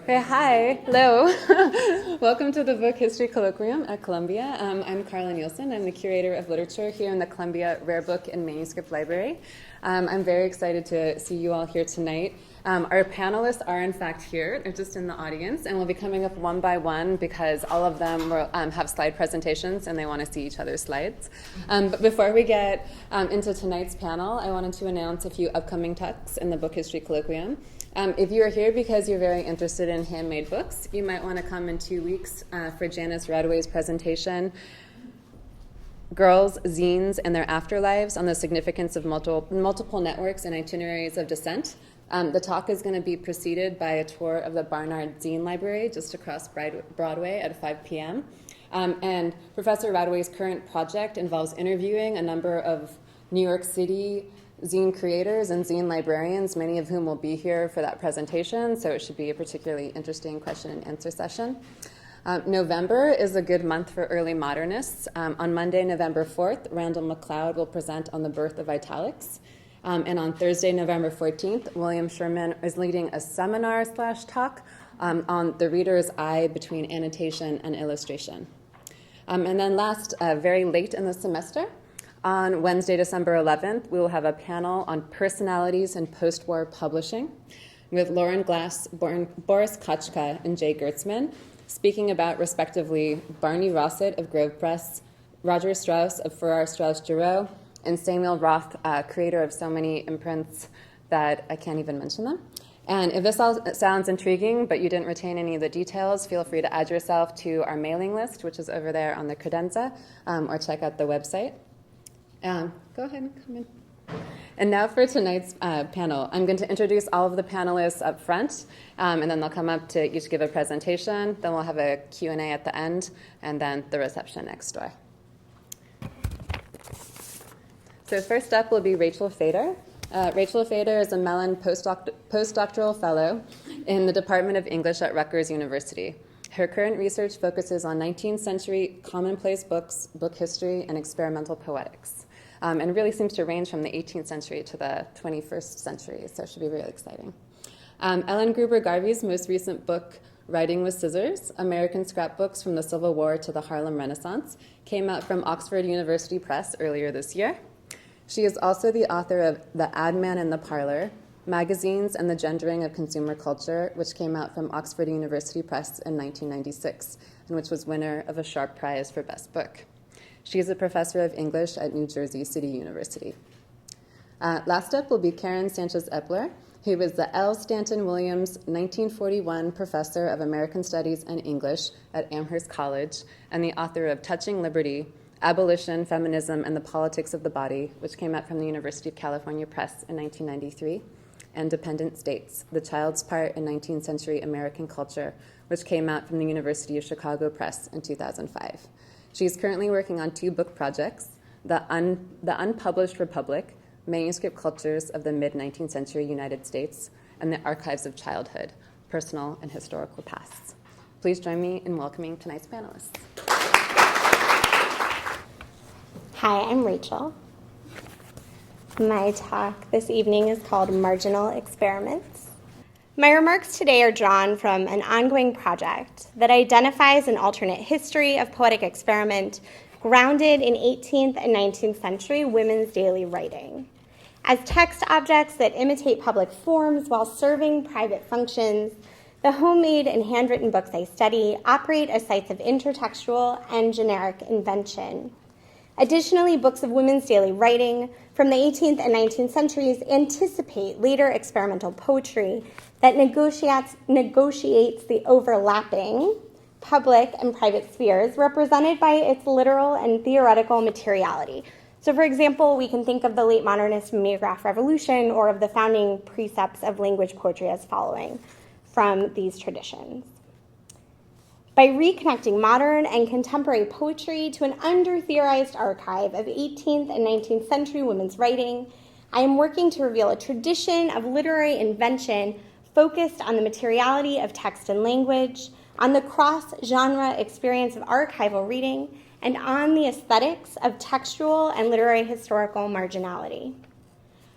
Okay, hi, hello. Welcome to the Book History Colloquium at Columbia. I'm Carla Nielsen. I'm the Curator of Literature here in the Columbia Rare Book and Manuscript Library. I'm very excited to see you all here tonight. Our panelists are in fact here. They're just in the audience, and we'll be coming up one by one because all of them will have slide presentations and they want to see each other's slides. But before we get into tonight's panel, I wanted to announce a few upcoming talks in the Book History Colloquium. If you are here because you're very interested in handmade books, you might want to come in 2 weeks for Janice Radway's presentation, Girls, Zines, and Their Afterlives on the Significance of Multiple Networks and Itineraries of Dissent. The talk is going to be preceded by a tour of the Barnard Zine Library just across Broadway at 5 p.m. And Professor Radway's current project involves interviewing a number of New York City zine creators and zine librarians, many of whom will be here for that presentation, so it should be a particularly interesting question and answer session. November is a good month for early modernists. On Monday, November 4th, Randall McLeod will present on the birth of italics. And on Thursday, November 14th, William Sherman is leading a seminar/talk on the reader's eye between annotation and illustration. And then last, very late in the semester, on Wednesday, December 11th, we will have a panel on personalities in post-war publishing with Lauren Glass, Boris Kochka, and Jay Gertzman, speaking about, respectively, Barney Rossett of Grove Press, Roger Strauss of Farrar Straus Giroux, and Samuel Roth, creator of so many imprints that I can't even mention them. And if this all sounds intriguing, but you didn't retain any of the details, feel free to add yourself to our mailing list, which is over there on the credenza, or check out the website. Go ahead and come in. And now for tonight's panel. I'm going to introduce all of the panelists up front, and then they'll come up to each give a presentation. Then we'll have a Q&A at the end, and then the reception next door. So first up will be Rachel Fader. Rachel Fader is a Mellon postdoctoral fellow in the Department of English at Rutgers University. Her current research focuses on 19th century commonplace books, book history, and experimental poetics. And really seems to range from the 18th century to the 21st century, so it should be really exciting. Ellen Gruber Garvey's most recent book, Writing with Scissors, American Scrapbooks from the Civil War to the Harlem Renaissance, came out from Oxford University Press earlier this year. She is also the author of The Ad Man in the Parlor, Magazines and the Gendering of Consumer Culture, which came out from Oxford University Press in 1996, and which was winner of a Sharp Prize for Best Book. She is a professor of English at New Jersey City University. Last up will be Karen Sanchez-Eppler, who was the L. Stanton Williams 1941 Professor of American Studies and English at Amherst College and the author of Touching Liberty, Abolition, Feminism, and the Politics of the Body, which came out from the University of California Press in 1993, and Dependent States, The Child's Part in 19th Century American Culture, which came out from the University of Chicago Press in 2005. She is currently working on 2 book projects, The Unpublished Republic, Manuscript Cultures of the Mid-19th Century United States, and The Archives of Childhood, Personal and Historical Pasts. Please join me in welcoming tonight's panelists. Hi, I'm Rachel. My talk this evening is called Marginal Experiments. My remarks today are drawn from an ongoing project that identifies an alternate history of poetic experiment grounded in 18th and 19th century women's daily writing. As text objects that imitate public forms while serving private functions, the homemade and handwritten books I study operate as sites of intertextual and generic invention. Additionally, books of women's daily writing from the 18th and 19th centuries anticipate later experimental poetry that negotiates the overlapping public and private spheres represented by its literal and theoretical materiality. So, for example, we can think of the late modernist mimeograph revolution or of the founding precepts of language poetry as following from these traditions. By reconnecting modern and contemporary poetry to an under-theorized archive of 18th and 19th century women's writing, I am working to reveal a tradition of literary invention focused on the materiality of text and language, on the cross-genre experience of archival reading, and on the aesthetics of textual and literary historical marginality.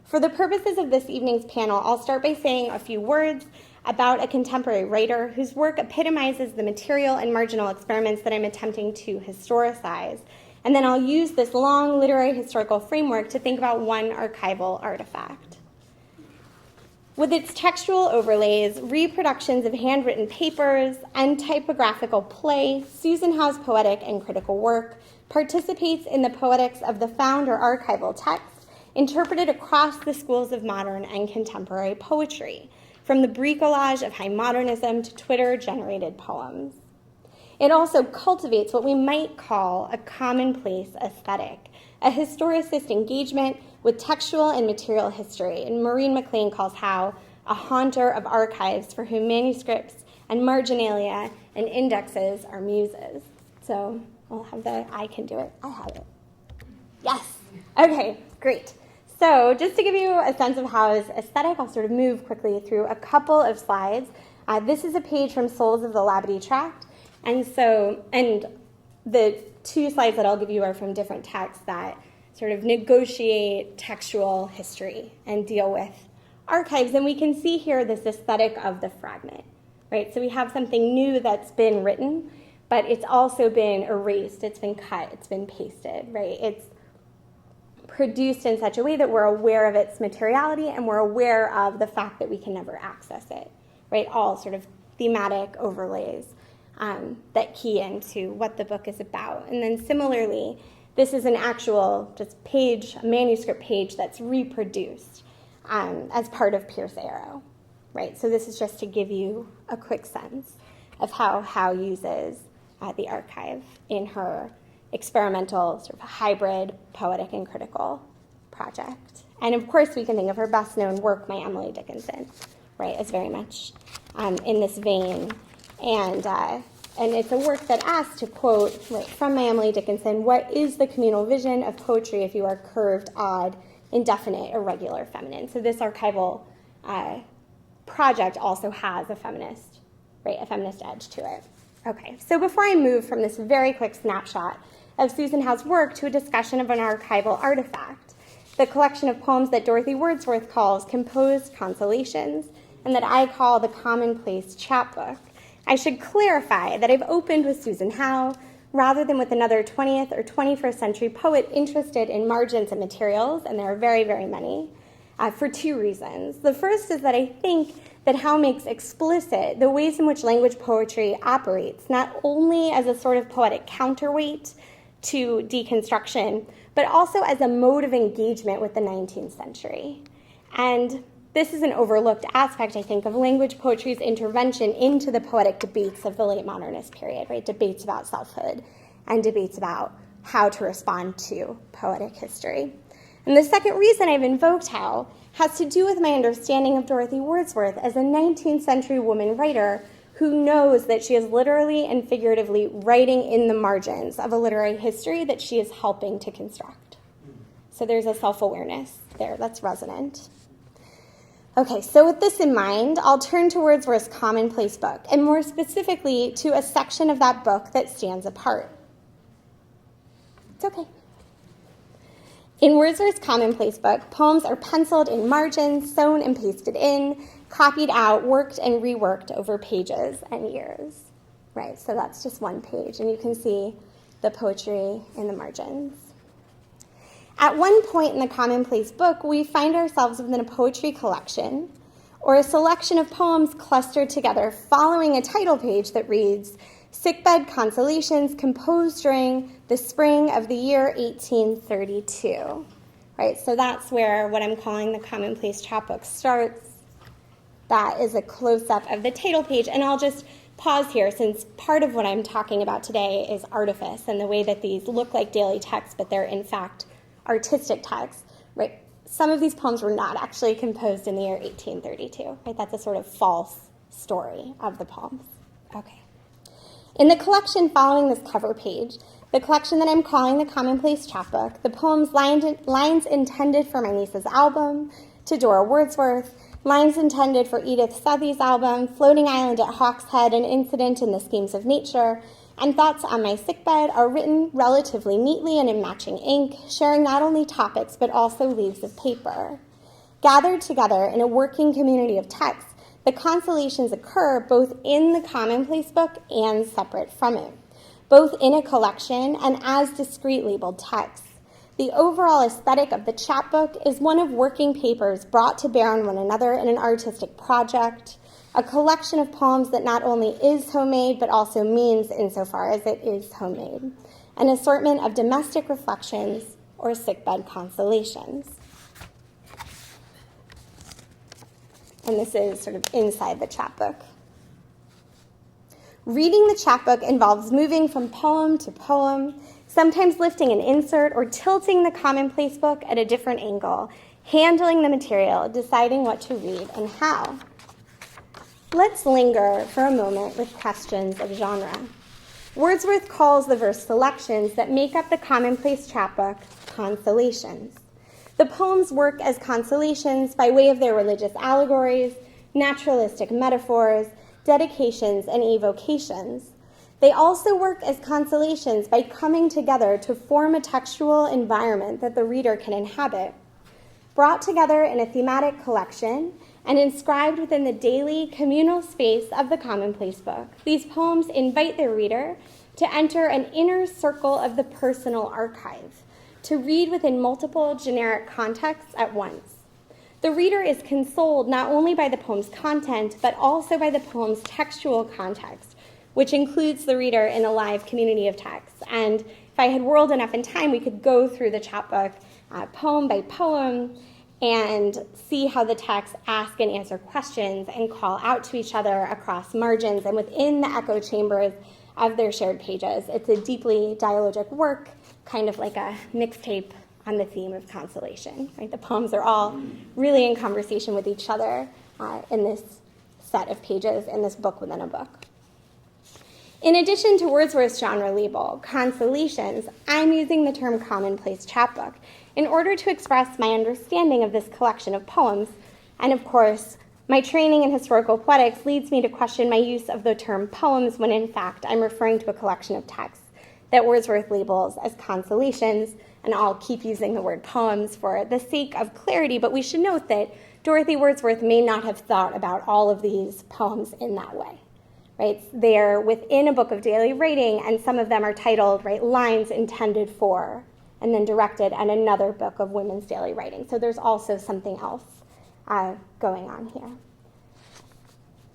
For the purposes of this evening's panel, I'll start by saying a few words about a contemporary writer whose work epitomizes the material and marginal experiments that I'm attempting to historicize. And then I'll use this long literary historical framework to think about one archival artifact. With its textual overlays, reproductions of handwritten papers, and typographical play, Susan Howe's poetic and critical work participates in the poetics of the found or archival text, interpreted across the schools of modern and contemporary poetry, from the bricolage of high modernism to Twitter-generated poems. It also cultivates what we might call a commonplace aesthetic, a historicist engagement with textual and material history, and Maureen McLean calls Howe a haunter of archives for whom manuscripts and marginalia and indexes are muses. So we'll have I can do it. I have it. Yes. Okay, great. So just to give you a sense of Howe's aesthetic, I'll sort of move quickly through a couple of slides. This is a page from Souls of the Labadie Tract. And the two slides that I'll give you are from different texts that sort of negotiate textual history and deal with archives. And we can see here this aesthetic of the fragment, right? So we have something new that's been written, but it's also been erased, it's been cut, it's been pasted, right? It's produced in such a way that we're aware of its materiality and we're aware of the fact that we can never access it, right? All sort of thematic overlays that key into what the book is about. And then similarly, this is an actual just page, a manuscript page that's reproduced as part of Pierce Arrow, right? So this is just to give you a quick sense of how Howe uses the archive in her experimental sort of hybrid poetic and critical project. And of course, we can think of her best-known work, My Emily Dickinson, right, as very much in this vein. And it's a work that asks, to quote right from My Emily Dickinson, what is the communal vision of poetry if you are curved, odd, indefinite, irregular, feminine? So this archival project also has a feminist edge to it. Okay, so before I move from this very quick snapshot of Susan Howe's work to a discussion of an archival artifact, the collection of poems that Dorothy Wordsworth calls Composed Consolations, and that I call the Commonplace Chapbook, I should clarify that I've opened with Susan Howe rather than with another 20th or 21st century poet interested in margins and materials, and there are very, very many, for two reasons. The first is that I think that Howe makes explicit the ways in which language poetry operates, not only as a sort of poetic counterweight to deconstruction, but also as a mode of engagement with the 19th century. And this is an overlooked aspect, I think, of language poetry's intervention into the poetic debates of the late modernist period, right? Debates about selfhood and debates about how to respond to poetic history. And the second reason I've invoked Howe has to do with my understanding of Dorothy Wordsworth as a 19th century woman writer who knows that she is literally and figuratively writing in the margins of a literary history that she is helping to construct. So there's a self-awareness there that's resonant. Okay, so with this in mind, I'll turn to Wordsworth's Commonplace book, and more specifically to a section of that book that stands apart. It's okay. In Wordsworth's Commonplace book, poems are penciled in margins, sewn and pasted in, copied out, worked and reworked over pages and years. Right, so that's just one page, and you can see the poetry in the margins. At one point in the Commonplace book, we find ourselves within a poetry collection or a selection of poems clustered together following a title page that reads, Sickbed Consolations composed during the spring of the year 1832. Right, so that's where what I'm calling the Commonplace Chapbook starts. That is a close-up of the title page, and I'll just pause here since part of what I'm talking about today is artifice and the way that these look like daily texts, but they're in fact artistic texts, right? Some of these poems were not actually composed in the year 1832, right? That's a sort of false story of the poems. Okay. In the collection following this cover page, the collection that I'm calling the Commonplace Chapbook, the poems lines intended for my niece's album, to Dora Wordsworth, lines intended for Edith Southey's album, Floating Island at Hawkshead, An Incident in the Schemes of Nature, and Thoughts on My Sickbed are written relatively neatly and in matching ink, sharing not only topics but also leaves of paper. Gathered together in a working community of texts, The consolations occur both in the commonplace book and separate from it, both in a collection and as discrete labeled texts. The overall aesthetic of the chapbook is one of working papers brought to bear on one another in an artistic project, a collection of poems that not only is homemade but also means insofar as it is homemade, an assortment of domestic reflections or sickbed consolations. And this is sort of inside the chapbook. Reading the chapbook involves moving from poem to poem, sometimes lifting an insert or tilting the commonplace book at a different angle, handling the material, deciding what to read and how. Let's linger for a moment with questions of genre. Wordsworth calls the verse selections that make up the commonplace chapbook consolations. The poems work as consolations by way of their religious allegories, naturalistic metaphors, dedications, and evocations. They also work as consolations by coming together to form a textual environment that the reader can inhabit. Brought together in a thematic collection and inscribed within the daily communal space of the commonplace book, these poems invite their reader to enter an inner circle of the personal archive, to read within multiple generic contexts at once. The reader is consoled not only by the poem's content, but also by the poem's textual context, which includes the reader in a live community of texts. And if I had whirled enough in time, we could go through the chapbook poem by poem and see how the texts ask and answer questions and call out to each other across margins and within the echo chambers of their shared pages. It's a deeply dialogic work, kind of like a mixtape on the theme of consolation. Right? The poems are all really in conversation with each other in this set of pages in this book within a book. In addition to Wordsworth's genre label, consolations, I'm using the term commonplace chapbook in order to express my understanding of this collection of poems. And of course, my training in historical poetics leads me to question my use of the term poems when in fact I'm referring to a collection of texts that Wordsworth labels as consolations, and I'll keep using the word poems for the sake of clarity, but we should note that Dorothy Wordsworth may not have thought about all of these poems in that way. Right? They're within a book of daily writing, and some of them are titled, right, lines intended for, and then directed at another book of women's daily writing. So there's also something else going on here.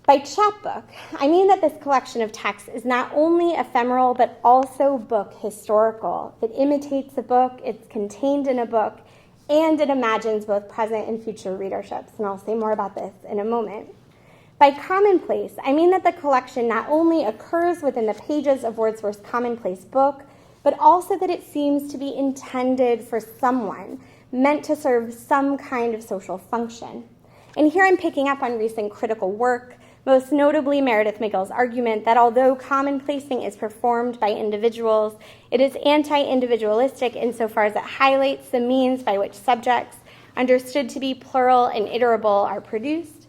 By chapbook, I mean that this collection of texts is not only ephemeral, but also book historical. It imitates a book, it's contained in a book, and it imagines both present and future readerships. And I'll say more about this in a moment. By commonplace, I mean that the collection not only occurs within the pages of Wordsworth's commonplace book, but also that it seems to be intended for someone, meant to serve some kind of social function. And here I'm picking up on recent critical work, most notably Meredith McGill's argument that although commonplacing is performed by individuals, it is anti-individualistic insofar as it highlights the means by which subjects, understood to be plural and iterable, are produced,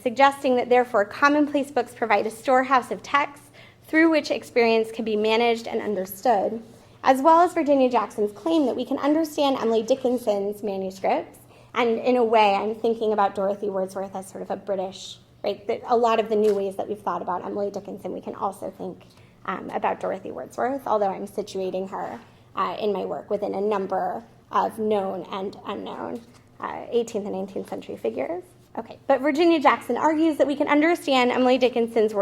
suggesting that therefore commonplace books provide a storehouse of texts through which experience can be managed and understood, as well as Virginia Jackson's claim that we can understand Emily Dickinson's manuscripts, and in a way I'm thinking about Dorothy Wordsworth as sort of a British, right? That a lot of the new ways that we've thought about Emily Dickinson, we can also think about Dorothy Wordsworth, although I'm situating her in my work within a number of known and unknown 18th and 19th century figures. Okay, but Virginia Jackson argues that we can understand Emily Dickinson's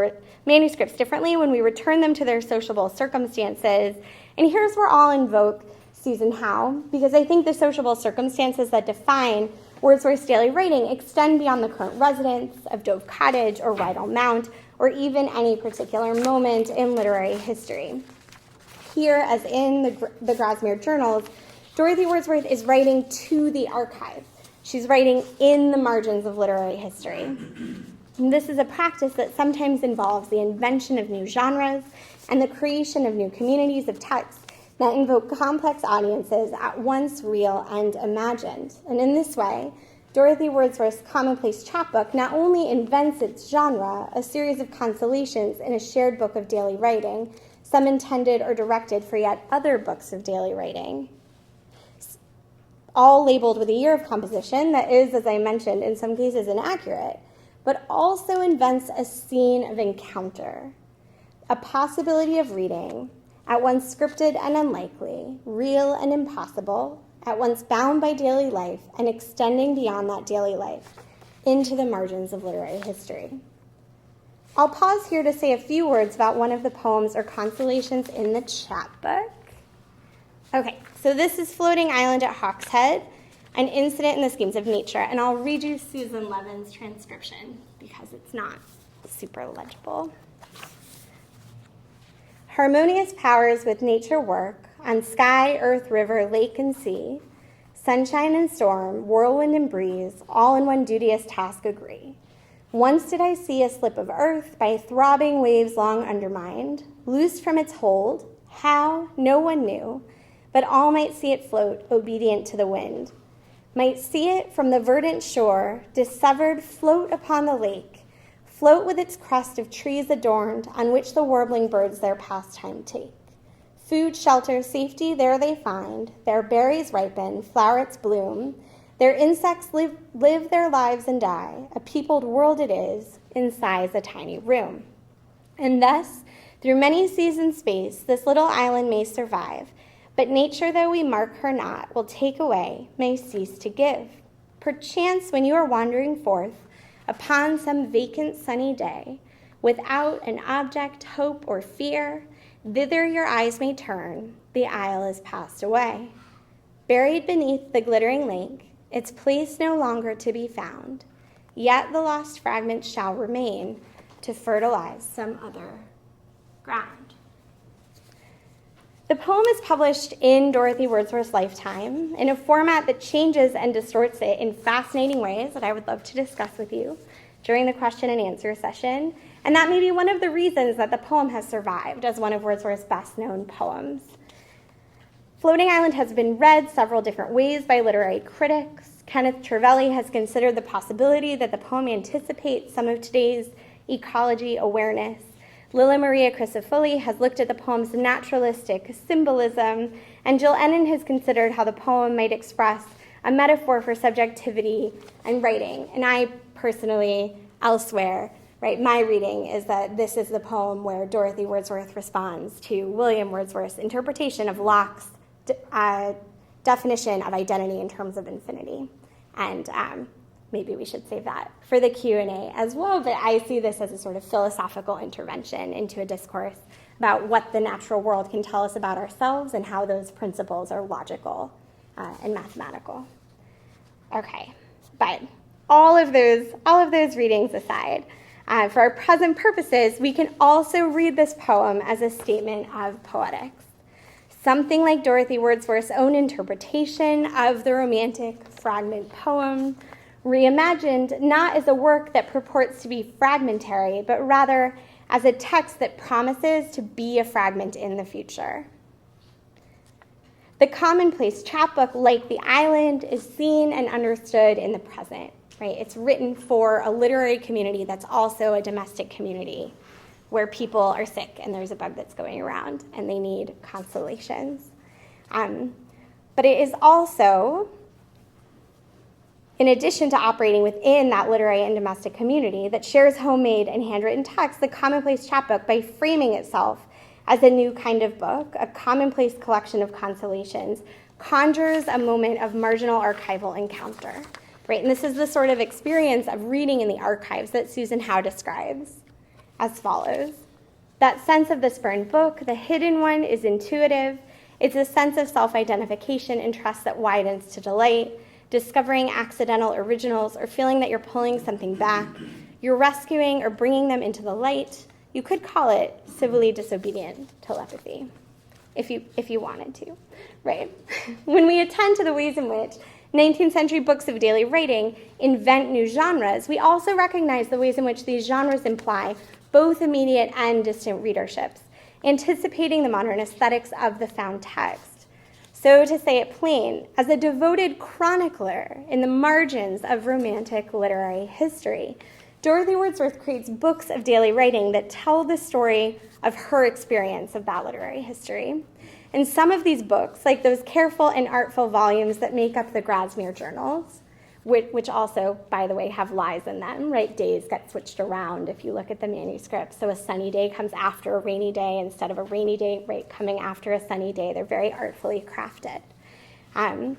manuscripts differently when we return them to their sociable circumstances. And here's where I'll invoke Susan Howe, because I think the sociable circumstances that define Wordsworth's daily writing extend beyond the current residence of Dove Cottage or Rydal Mount, or even any particular moment in literary history. Here, as in the Grasmere Journals, Dorothy Wordsworth is writing to the archive. She's writing in the margins of literary history. And this is a practice that sometimes involves the invention of new genres and the creation of new communities of text that invoke complex audiences at once real and imagined. And in this way, Dorothy Wordsworth's commonplace chapbook not only invents its genre, a series of consolations in a shared book of daily writing, some intended or directed for yet other books of daily writing, all labeled with a year of composition that is, as I mentioned, in some cases inaccurate, but also invents a scene of encounter, a possibility of reading, at once scripted and unlikely, real and impossible, at once bound by daily life and extending beyond that daily life into the margins of literary history. I'll pause here to say a few words about one of the poems or constellations in the chapbook. Okay, so this is Floating Island at Hawkshead, an incident in the schemes of nature, and I'll read you Susan Levin's transcription because it's not super legible. Harmonious powers with nature work on sky, earth, river, lake, and sea, sunshine and storm, whirlwind and breeze, all in one duteous task agree. Once did I see a slip of earth by throbbing waves long undermined, loosed from its hold, how, no one knew, but all might see it float, obedient to the wind, might see it from the verdant shore, dissevered, float upon the lake, float with its crest of trees adorned, on which the warbling birds their pastime take. Food, shelter, safety there they find, their berries ripen, flowerets bloom, their insects live their lives and die, a peopled world it is, in size a tiny room. And thus, through many seas in space, this little island may survive, but nature, though we mark her not, will take away, may cease to give. Perchance, when you are wandering forth, upon some vacant sunny day, without an object, hope, or fear, thither your eyes may turn, the isle is passed away. Buried beneath the glittering lake, its place no longer to be found, yet the lost fragments shall remain to fertilize some other ground. The poem is published in Dorothy Wordsworth's lifetime in a format that changes and distorts it in fascinating ways that I would love to discuss with you during the question and answer session. And that may be one of the reasons that the poem has survived as one of Wordsworth's best-known poems. Floating Island has been read several different ways by literary critics. Kenneth Trevelyan has considered the possibility that the poem anticipates some of today's ecology awareness. Lilla Maria Crisafulli has looked at the poem's naturalistic symbolism, and Jill Ennin has considered how the poem might express a metaphor for subjectivity and writing. And I personally, elsewhere, right, my reading is that this is the poem where Dorothy Wordsworth responds to William Wordsworth's interpretation of Locke's definition of identity in terms of infinity. And maybe we should save that for the Q&A as well, but I see this as a sort of philosophical intervention into a discourse about what the natural world can tell us about ourselves and how those principles are logical and mathematical. Okay, but all of those readings aside, for our present purposes, we can also read this poem as a statement of poetics. Something like Dorothy Wordsworth's own interpretation of the Romantic fragment poem, reimagined not as a work that purports to be fragmentary, but rather as a text that promises to be a fragment in the future. The commonplace chapbook, like the island, is seen and understood in the present, right? It's written for a literary community that's also a domestic community where people are sick and there's a bug that's going around and they need consolations. But it is also, in addition to operating within that literary and domestic community that shares homemade and handwritten text, the commonplace chapbook, by framing itself as a new kind of book, a commonplace collection of consolations, conjures a moment of marginal archival encounter, right? And this is the sort of experience of reading in the archives that Susan Howe describes as follows. That sense of the spurned book, the hidden one, is intuitive. It's a sense of self-identification and trust that widens to delight, discovering accidental originals, or feeling that you're pulling something back. You're rescuing or bringing them into the light. You could call it civilly disobedient telepathy, if you wanted to, right? When we attend to the ways in which 19th century books of daily writing invent new genres, we also recognize the ways in which these genres imply both immediate and distant readerships, anticipating the modern aesthetics of the found text. So, to say it plain, as a devoted chronicler in the margins of Romantic literary history, Dorothy Wordsworth creates books of daily writing that tell the story of her experience of that literary history. And some of these books, like those careful and artful volumes that make up the Grasmere Journals, which also, by the way, have lies in them, right? Days get switched around if you look at the manuscript. So a sunny day comes after a rainy day instead of a rainy day, right, coming after a sunny day. They're very artfully crafted.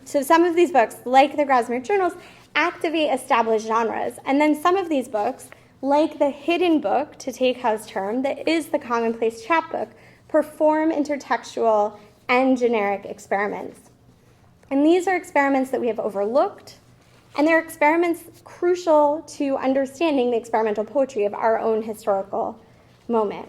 So some of these books, like the Grosvenor Journals, activate established genres. And then some of these books, like the hidden book, to take Howe's term, that is the commonplace chapbook, perform intertextual and generic experiments. And these are experiments that we have overlooked, and they're experiments crucial to understanding the experimental poetry of our own historical moment.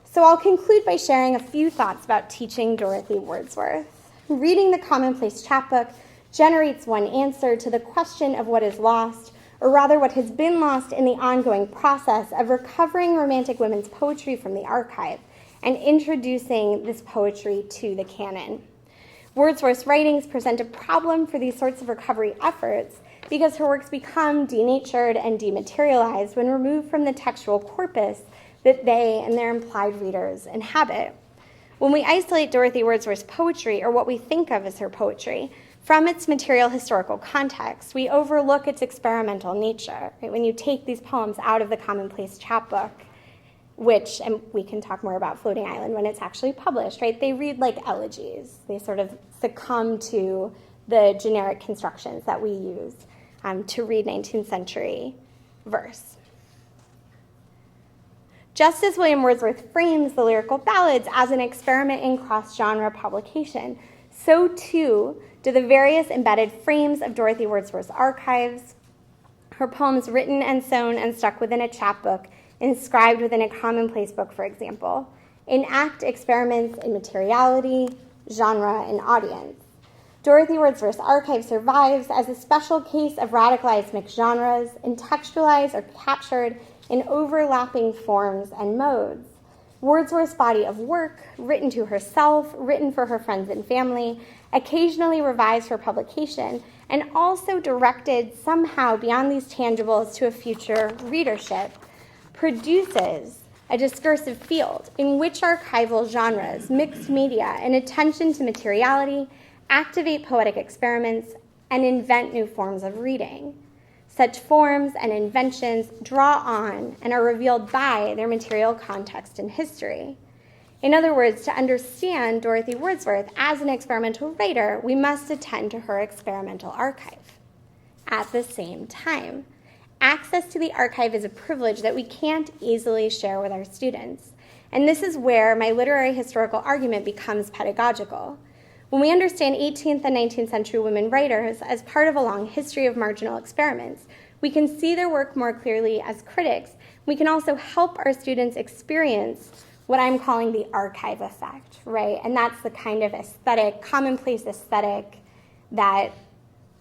So I'll conclude by sharing a few thoughts about teaching Dorothy Wordsworth. Reading the commonplace chapbook generates one answer to the question of what is lost, or rather what has been lost in the ongoing process of recovering Romantic women's poetry from the archive and introducing this poetry to the canon. Wordsworth's writings present a problem for these sorts of recovery efforts because her works become denatured and dematerialized when removed from the textual corpus that they and their implied readers inhabit. When we isolate Dorothy Wordsworth's poetry, or what we think of as her poetry, from its material historical context, we overlook its experimental nature. Right? When you take these poems out of the commonplace chapbook, which, and we can talk more about Floating Island when it's actually published, right? They read like elegies. They sort of succumb to the generic constructions that we use to read 19th century verse. Just as William Wordsworth frames the lyrical ballads as an experiment in cross-genre publication, so too do the various embedded frames of Dorothy Wordsworth's archives, her poems written and sewn and stuck within a chapbook, inscribed within a commonplace book, for example, enact experiments in materiality, genre, and audience. Dorothy Wordsworth's archive survives as a special case of radicalized mixed genres, intextualized or captured in overlapping forms and modes. Wordsworth's body of work, written to herself, written for her friends and family, occasionally revised for publication, and also directed somehow beyond these tangibles to a future readership, produces a discursive field in which archival genres, mixed media, and attention to materiality activate poetic experiments and invent new forms of reading. Such forms and inventions draw on and are revealed by their material context and history. In other words, to understand Dorothy Wordsworth as an experimental writer, we must attend to her experimental archive. At the same time, access to the archive is a privilege that we can't easily share with our students. And this is where my literary historical argument becomes pedagogical. When we understand 18th and 19th century women writers as part of a long history of marginal experiments, we can see their work more clearly as critics. We can also help our students experience what I'm calling the archive effect, right? And that's the kind of aesthetic, commonplace aesthetic that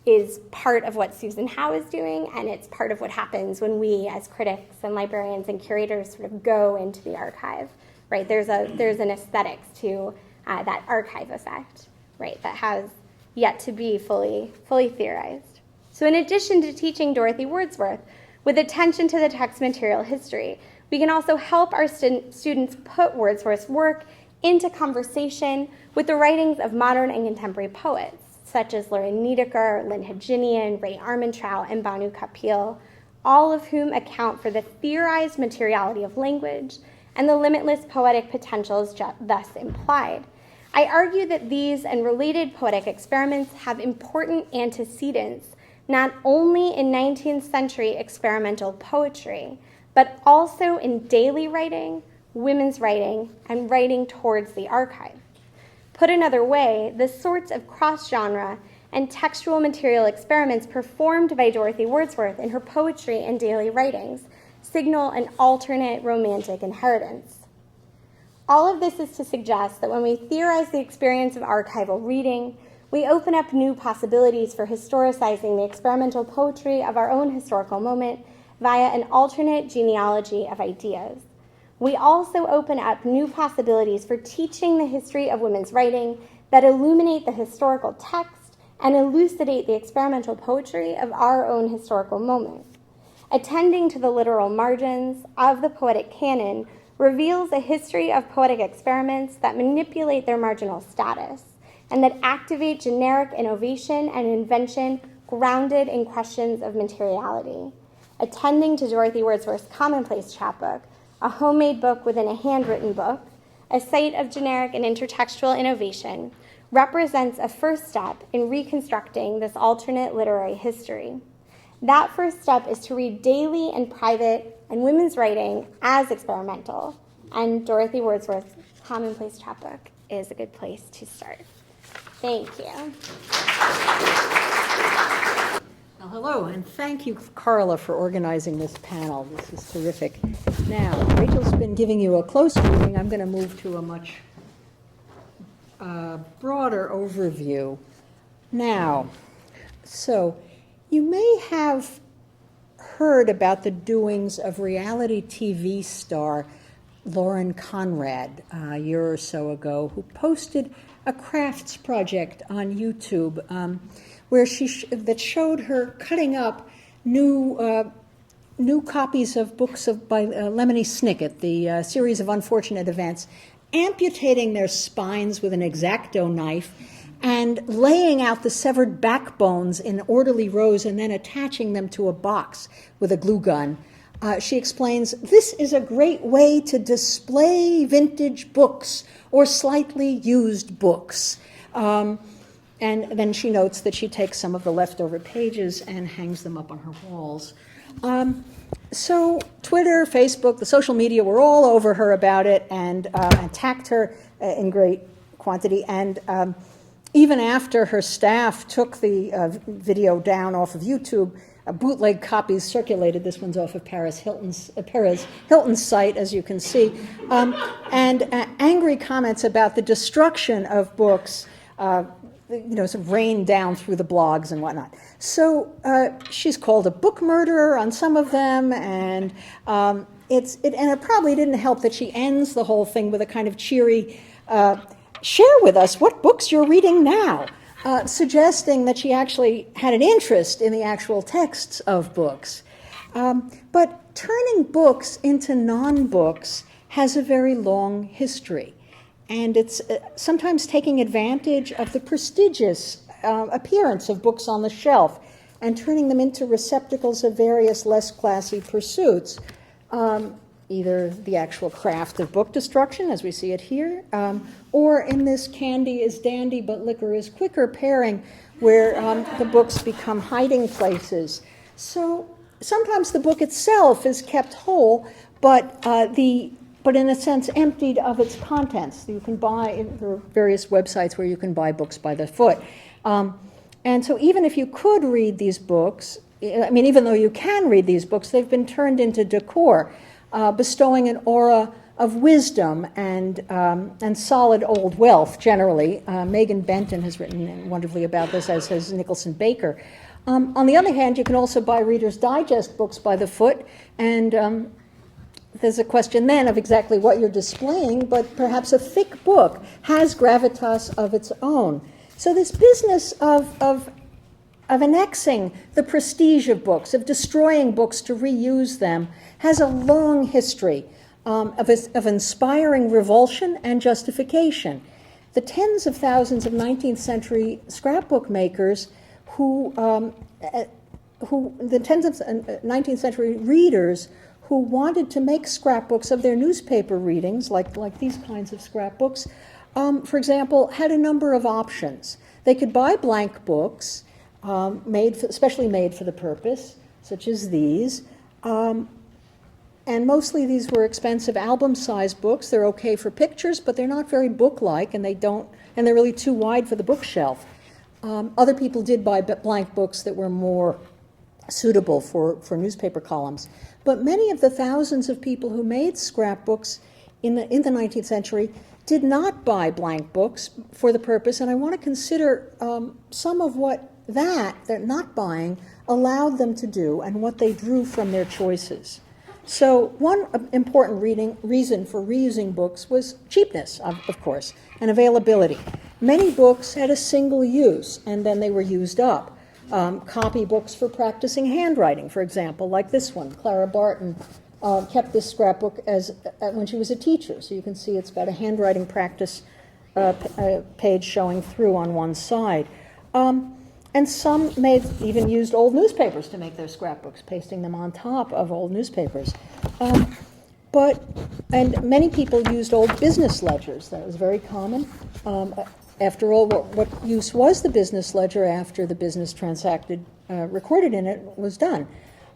is part of what Susan Howe is doing, and it's part of what happens when we as critics and librarians and curators sort of go into the archive, right? There's an aesthetics to that archive effect, right, that has yet to be fully theorized. So in addition to teaching Dorothy Wordsworth with attention to the text material history, we can also help our students put Wordsworth's work into conversation with the writings of modern and contemporary poets, such as Lauren Niedecker, Lynn Haginian, Ray Armentrout, and Banu Kapil, all of whom account for the theorized materiality of language and the limitless poetic potentials thus implied. I argue that these and related poetic experiments have important antecedents not only in 19th century experimental poetry, but also in daily writing, women's writing, and writing towards the archive. Put another way, the sorts of cross-genre and textual material experiments performed by Dorothy Wordsworth in her poetry and daily writings signal an alternate romantic inheritance. All of this is to suggest that when we theorize the experience of archival reading, we open up new possibilities for historicizing the experimental poetry of our own historical moment via an alternate genealogy of ideas. We also open up new possibilities for teaching the history of women's writing that illuminate the historical text and elucidate the experimental poetry of our own historical moment. Attending to the literal margins of the poetic canon reveals a history of poetic experiments that manipulate their marginal status and that activate generic innovation and invention grounded in questions of materiality. Attending to Dorothy Wordsworth's commonplace chapbook, a homemade book within a handwritten book, a site of generic and intertextual innovation, represents a first step in reconstructing this alternate literary history. That first step is to read daily and private and women's writing as experimental, and Dorothy Wordsworth's commonplace chapbook is a good place to start. Thank you. Well, hello, and thank you, Carla, for organizing this panel. This is terrific. Now, Rachel's been giving you a close reading. I'm going to move to a much broader overview. Now, so you may have heard about the doings of reality TV star Lauren Conrad a year or so ago, who posted a crafts project on YouTube where that showed her cutting up new copies of books by Lemony Snicket, the series of unfortunate events, amputating their spines with an X-Acto knife and laying out the severed backbones in orderly rows and then attaching them to a box with a glue gun. She explains, this is a great way to display vintage books or slightly used books. And then she notes that she takes some of the leftover pages and hangs them up on her walls. So Twitter, Facebook, the social media were all over her about it and attacked her in great quantity. And even after her staff took the video down off of YouTube, bootleg copies circulated. This one's off of Paris Hilton's site, as you can see. And angry comments about the destruction of books sort of rained down through the blogs and whatnot. So she's called a book murderer on some of them, and it probably didn't help that she ends the whole thing with a kind of cheery, share with us what books you're reading now, suggesting that she actually had an interest in the actual texts of books. But turning books into non-books has a very long history. And it's sometimes taking advantage of the prestigious appearance of books on the shelf and turning them into receptacles of various less classy pursuits, either the actual craft of book destruction, as we see it here, or in this candy is dandy but liquor is quicker pairing, where the books become hiding places. So sometimes the book itself is kept whole, but in a sense emptied of its contents. You can buy, there are various websites where you can buy books by the foot. And so even if you could read these books, even though you can read these books, they've been turned into decor, bestowing an aura of wisdom and solid old wealth, generally. Megan Benton has written wonderfully about this, as has Nicholson Baker. On the other hand, you can also buy Reader's Digest books by the foot, and there's a question then of exactly what you're displaying, but perhaps a thick book has gravitas of its own. So this business of annexing the prestige of books, of destroying books to reuse them, has a long history of inspiring revulsion and justification. The tens of thousands of 19th century scrapbook makers the tens of 19th century readers who wanted to make scrapbooks of their newspaper readings, like these kinds of scrapbooks, for example, had a number of options. They could buy blank books, especially made for the purpose, such as these, and mostly these were expensive album-sized books. They're okay for pictures, but they're not very book-like, and they're really too wide for the bookshelf. Other people did buy blank books that were more suitable for newspaper columns. But many of the thousands of people who made scrapbooks in the 19th century did not buy blank books for the purpose, and I want to consider some of what they're not buying allowed them to do and what they drew from their choices. So one important reason for reusing books was cheapness, of course, and availability. Many books had a single use, and then they were used up. Copy books for practicing handwriting, for example, like this one. Clara Barton kept this scrapbook when she was a teacher. So you can see it's got a handwriting practice page showing through on one side. And some even used old newspapers to make their scrapbooks, pasting them on top of old newspapers. And many people used old business ledgers. That was very common. After all, what use was the business ledger after the business transacted, recorded in it, was done,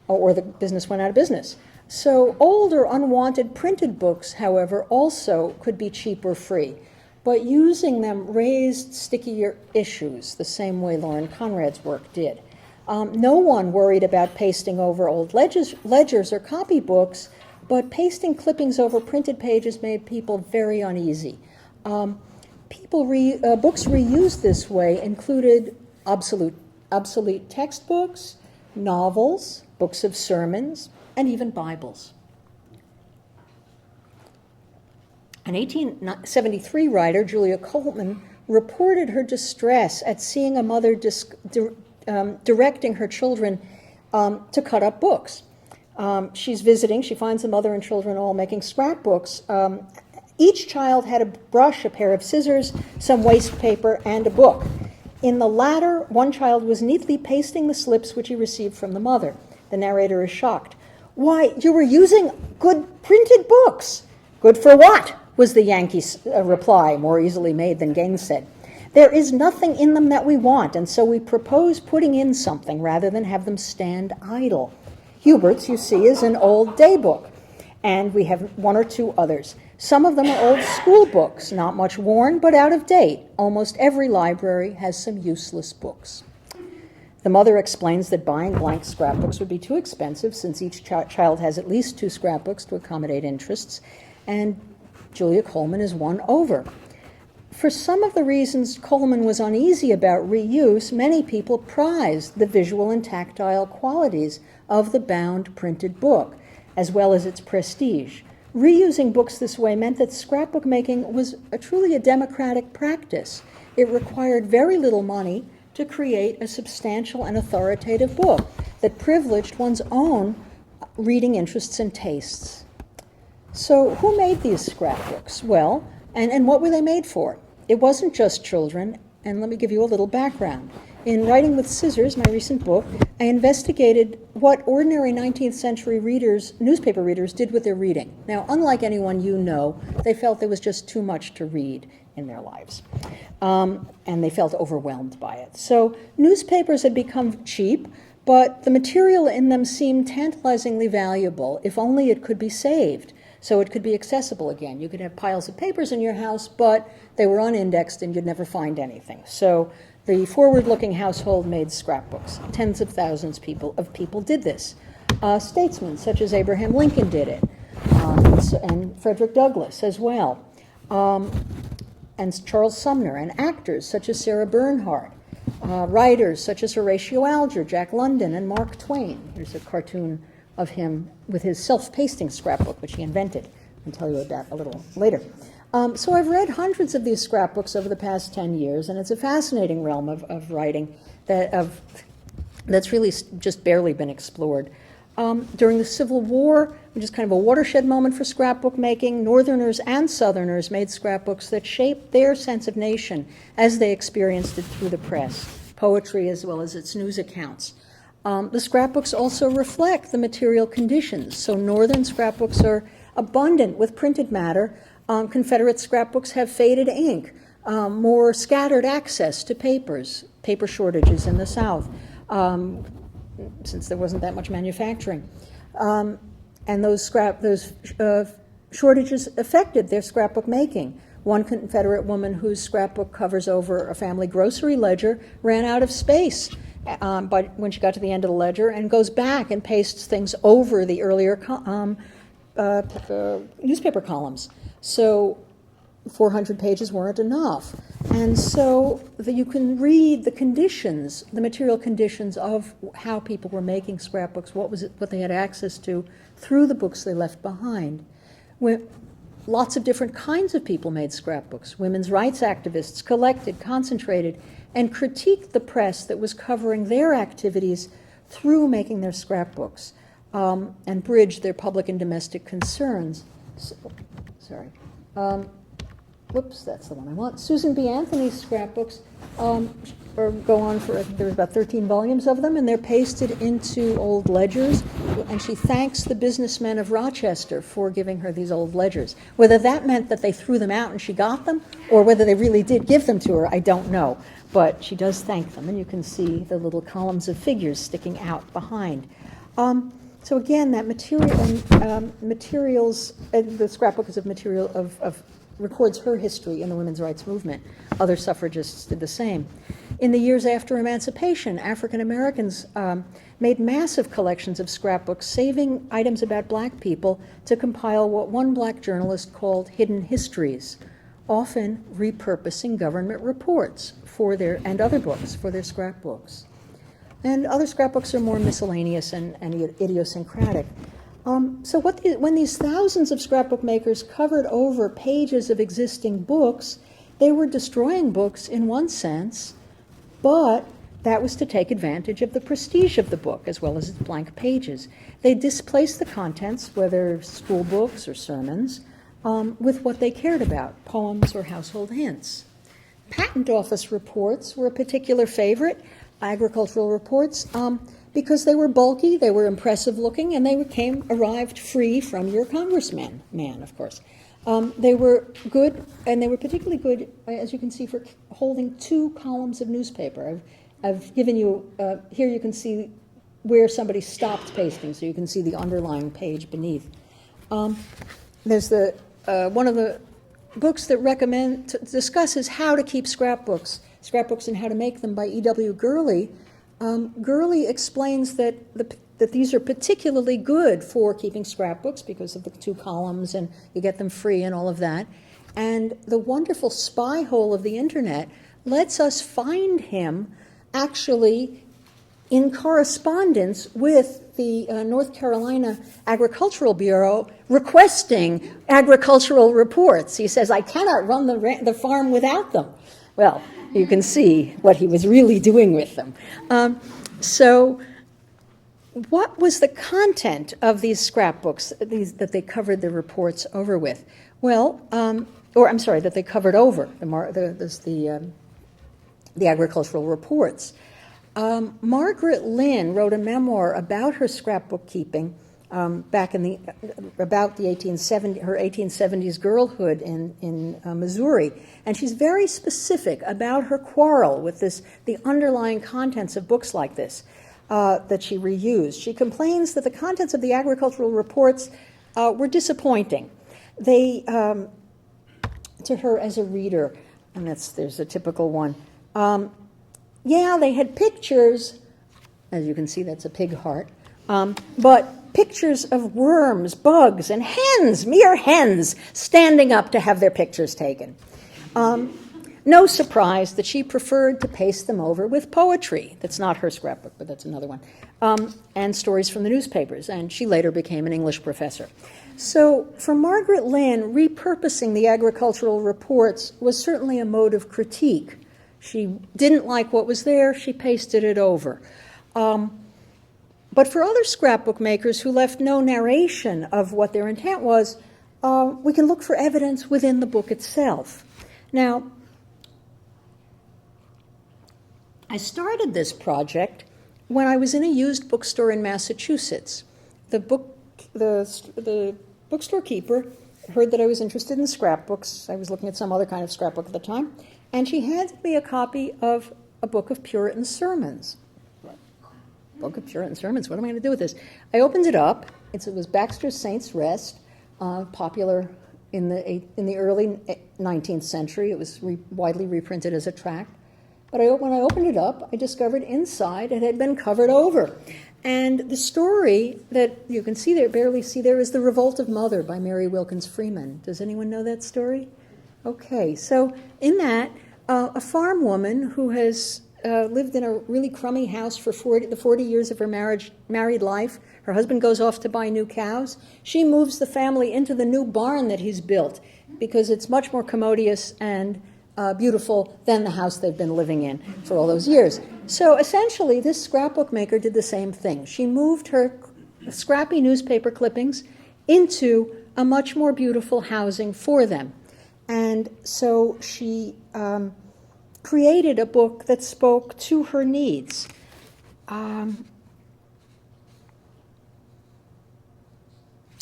or the business went out of business? So old or unwanted printed books, however, also could be cheap or free. But using them raised stickier issues, the same way Lauren Conrad's work did. No one worried about pasting over old ledgers or copybooks, but pasting clippings over printed pages made people very uneasy. Books reused this way included obsolete textbooks, novels, books of sermons, and even Bibles. An 1873 writer, Julia Coleman, reported her distress at seeing a mother directing her children to cut up books. She's visiting, she finds the mother and children all making scrapbooks. Each child had a brush, a pair of scissors, some waste paper, and a book. In the latter, one child was neatly pasting the slips which he received from the mother. The narrator is shocked. "Why, you were using good printed books." "Good for what?" was the Yankee's reply, more easily made than gainsaid. "There is nothing in them that we want, and so we propose putting in something rather than have them stand idle." Hubert's, you see, is an old day book, and we have one or two others. Some of them are old school books, not much worn, but out of date. Almost every library has some useless books. The mother explains that buying blank scrapbooks would be too expensive since each child has at least 2 scrapbooks to accommodate interests, and Julia Coleman is won over. For some of the reasons Coleman was uneasy about reuse, many people prized the visual and tactile qualities of the bound printed book, as well as its prestige. Reusing books this way meant that scrapbook making was truly a democratic practice. It required very little money to create a substantial and authoritative book that privileged one's own reading interests and tastes. So who made these scrapbooks? Well, and what were they made for? It wasn't just children, and let me give you a little background. In Writing with Scissors, my recent book, I investigated what ordinary 19th century newspaper readers did with their reading. Now, unlike anyone you know, they felt there was just too much to read in their lives, and they felt overwhelmed by it. So newspapers had become cheap, but the material in them seemed tantalizingly valuable, if only it could be saved, so it could be accessible again. You could have piles of papers in your house, but they were unindexed and you'd never find anything. So the forward-looking household made scrapbooks. Tens of thousands of people did this. Statesmen such as Abraham Lincoln did it, and Frederick Douglass as well, and Charles Sumner, and actors such as Sarah Bernhardt, writers such as Horatio Alger, Jack London, and Mark Twain. Here's a cartoon of him with his self-pasting scrapbook, which he invented. I'll tell you about a little later. So I've read hundreds of these scrapbooks over the past 10 years, and it's a fascinating realm of writing that's really just barely been explored. During the Civil War, which is kind of a watershed moment for scrapbook making, Northerners and Southerners made scrapbooks that shaped their sense of nation as they experienced it through the press, poetry as well as its news accounts. The scrapbooks also reflect the material conditions. So Northern scrapbooks are abundant with printed matter. Confederate scrapbooks have faded ink, more scattered access to paper shortages in the South, since there wasn't that much manufacturing. And those shortages affected their scrapbook making. One Confederate woman whose scrapbook covers over a family grocery ledger ran out of space but when she got to the end of the ledger, and goes back and pastes things over the earlier newspaper columns. So 400 pages weren't enough. And so you can read the conditions, the material conditions of how people were making scrapbooks, what they had access to through the books they left behind. Lots of different kinds of people made scrapbooks. Women's rights activists collected, concentrated, and critiqued the press that was covering their activities through making their scrapbooks, and bridged their public and domestic concerns. whoops, that's the one I want. Susan B. Anthony's scrapbooks or go on for, I think there was about 13 volumes of them, and they're pasted into old ledgers, and she thanks the businessmen of Rochester for giving her these old ledgers. Whether that meant that they threw them out and she got them, or whether they really did give them to her, I don't know. But she does thank them, and you can see the little columns of figures sticking out behind. So again, that materials, the scrapbook is of material records her history in the women's rights movement. Other suffragists did the same. In the years after emancipation, African Americans made massive collections of scrapbooks, saving items about black people to compile what one black journalist called hidden histories, often repurposing government reports and other books for their scrapbooks. And other scrapbooks are more miscellaneous and idiosyncratic. So when these thousands of scrapbook makers covered over pages of existing books, they were destroying books in one sense, but that was to take advantage of the prestige of the book as well as its blank pages. They displaced the contents, whether school books or sermons, with what they cared about, poems or household hints. Patent office reports were a particular favorite, agricultural reports, because they were bulky, they were impressive looking, and they arrived free from your congressman, of course. They were good, and they were particularly good, as you can see, for holding 2 columns of newspaper. I've given you, here you can see where somebody stopped pasting, so you can see the underlying page beneath. There's one of the books that discusses how to keep scrapbooks and how to make them by E.W. Gurley. Gurley explains that these are particularly good for keeping scrapbooks because of the 2 columns and you get them free and all of that. And the wonderful spy hole of the internet lets us find him actually in correspondence with the North Carolina Agricultural Bureau requesting agricultural reports. He says, I cannot run the farm without them. Well, you can see what he was really doing with them. So what was the content of these scrapbooks that they covered the reports over with? Well, that they covered over the agricultural reports. Margaret Lynn wrote a memoir about her scrapbook keeping back in about her 1870s girlhood in Missouri, and she's very specific about her quarrel with the underlying contents of books like this that she reused. She complains that the contents of the agricultural reports were disappointing. They, to her as a reader, and there's a typical one. They had pictures, as you can see, that's a pig heart, but pictures of worms, bugs, and hens, mere hens, standing up to have their pictures taken. No surprise that she preferred to paste them over with poetry. That's not her scrapbook, but that's another one. And stories from the newspapers, and she later became an English professor. So for Margaret Lynn, repurposing the agricultural reports was certainly a mode of critique. She didn't like what was there, she pasted it over. But for other scrapbook makers who left no narration of what their intent was, we can look for evidence within the book itself. Now, I started this project when I was in a used bookstore in Massachusetts. The bookstore keeper heard that I was interested in scrapbooks. I was looking at some other kind of scrapbook at the time, and she handed me a copy of a book of Puritan sermons. Book of Puritan sermons, what am I going to do with this? I opened it up. It was Baxter's Saints' Rest, popular in the early 19th century. It was widely reprinted as a tract. But when I opened it up, I discovered inside it had been covered over. And the story that you can see there, barely see there, is The Revolt of Mother by Mary Wilkins Freeman. Does anyone know that story? Okay, so in that, a farm woman who has lived in a really crummy house for the 40 years of her married life. Her husband goes off to buy new cows. She moves the family into the new barn that he's built because it's much more commodious and beautiful than the house they've been living in for all those years. So essentially, this scrapbook maker did the same thing. She moved her scrappy newspaper clippings into a much more beautiful housing for them. And so she created a book that spoke to her needs. And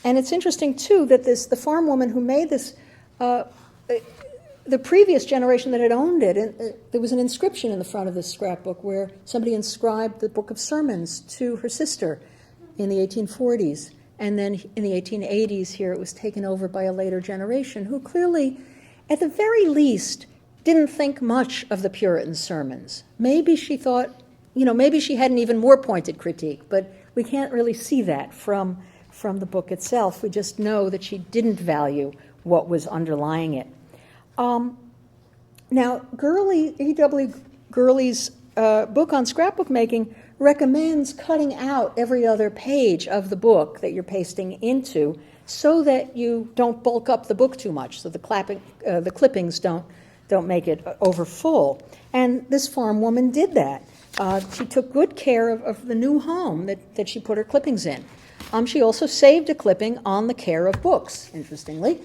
it's interesting, too, that the farm woman who made this, the previous generation that had owned it, there was an inscription in the front of this scrapbook where somebody inscribed the Book of Sermons to her sister in the 1840s. And then in the 1880s here, it was taken over by a later generation who clearly, at the very least, didn't think much of the Puritan sermons. Maybe she thought, maybe she had an even more pointed critique, but we can't really see that from the book itself. We just know that she didn't value what was underlying it. Now, E.W. Gurley's book on scrapbook making recommends cutting out every other page of the book that you're pasting into so that you don't bulk up the book too much, so the clippings don't make it over full. And this farm woman did that. She took good care of the new home that she put her clippings in. She also saved a clipping on the care of books, interestingly.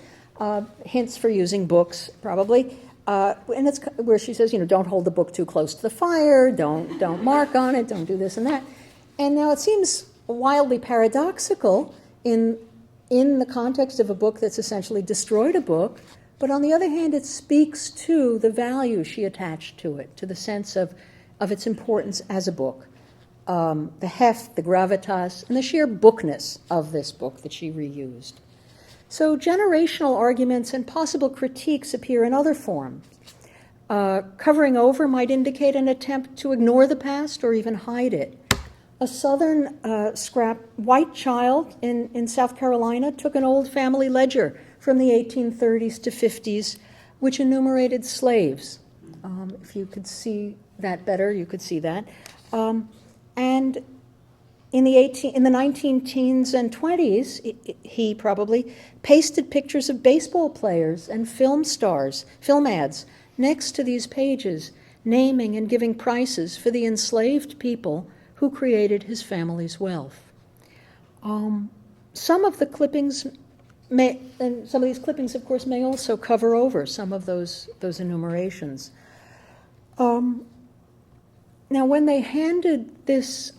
Hints for using books, probably. And it's where she says, don't hold the book too close to the fire, don't mark on it, don't do this and that. And now it seems wildly paradoxical in the context of a book that's essentially destroyed a book, but on the other hand, it speaks to the value she attached to it, to the sense of its importance as a book. The heft, the gravitas, and the sheer bookness of this book that she reused. So generational arguments and possible critiques appear in other forms. Covering over might indicate an attempt to ignore the past or even hide it. A southern white child in South Carolina took an old family ledger from the 1830s to 50s, which enumerated slaves. If you could see that better, you could see that. And in the 19 teens and 20s, he probably pasted pictures of baseball players and film stars, film ads, next to these pages, naming and giving prices for the enslaved people who created his family's wealth. Some of the clippings and some of these clippings, of course, may also cover over some of those enumerations. Now, when they handed this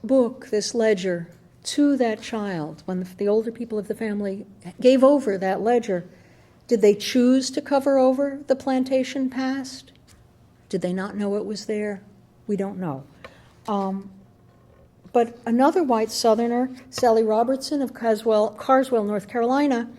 book, this ledger, to that child, when the older people of the family gave over that ledger, did they choose to cover over the plantation past? Did they not know it was there? We don't know. But another white Southerner, Sally Robertson of Carswell, North Carolina,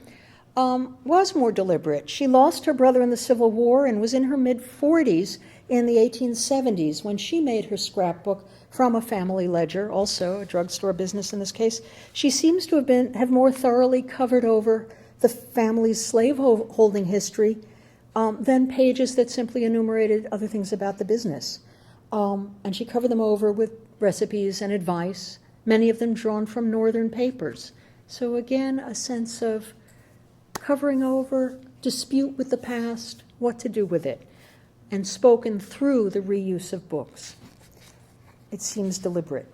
was more deliberate. She lost her brother in the Civil War and was in her mid-40s in the 1870s when she made her scrapbook from a family ledger, also a drugstore business in this case. She seems to have more thoroughly covered over the family's slave-holding history than pages that simply enumerated other things about the business. And she covered them over with recipes and advice, many of them drawn from northern papers. So again, a sense of covering over, dispute with the past, what to do with it, and spoken through the reuse of books. It seems deliberate.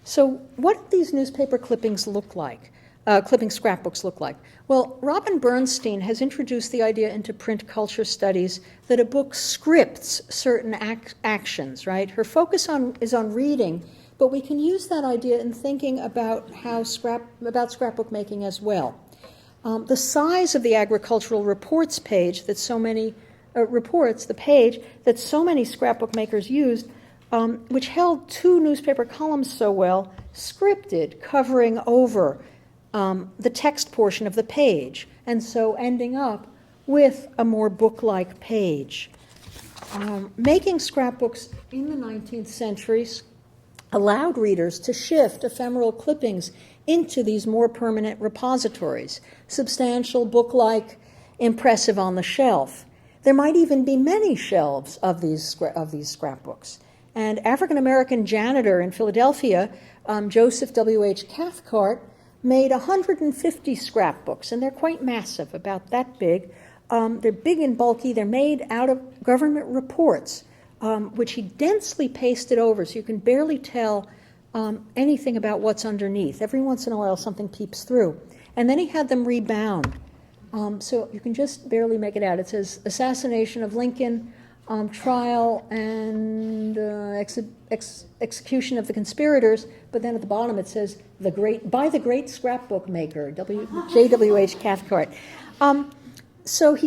So what do these newspaper clippings look like? Scrapbooks look like? Well, Robin Bernstein has introduced the idea into print culture studies that a book scripts certain actions, right? Her focus is on reading, but we can use that idea in thinking about scrapbook making as well. The size of the agricultural reports page that so many the page that so many scrapbook makers used, which held 2 newspaper columns so well, scripted, covering over the text portion of the page, and so ending up with a more book-like page. Making scrapbooks in the 19th century allowed readers to shift ephemeral clippings into these more permanent repositories, substantial, book-like, impressive on the shelf. There might even be many shelves of these scrapbooks. And African-American janitor in Philadelphia, Joseph W.H. Cathcart, made 150 scrapbooks, and they're quite massive, about that big. They're big and bulky. They're made out of government reports, which he densely pasted over, so you can barely tell anything about what's underneath. Every once in a while, something peeps through. And then he had them rebound. So you can just barely make it out. It says assassination of Lincoln, trial and execution of the conspirators, but then at the bottom it says by the great scrapbook maker, J.W.H. Cathcart. So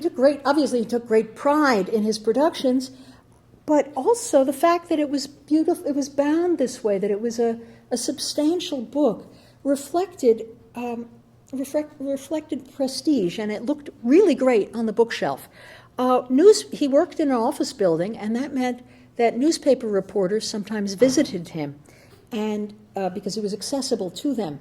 obviously he took great pride in his productions, but also the fact that it was beautiful, it was bound this way, that it was a substantial book, reflected prestige, and it looked really great on the bookshelf. He worked in an office building, and that meant that newspaper reporters sometimes visited him, and because he was accessible to them,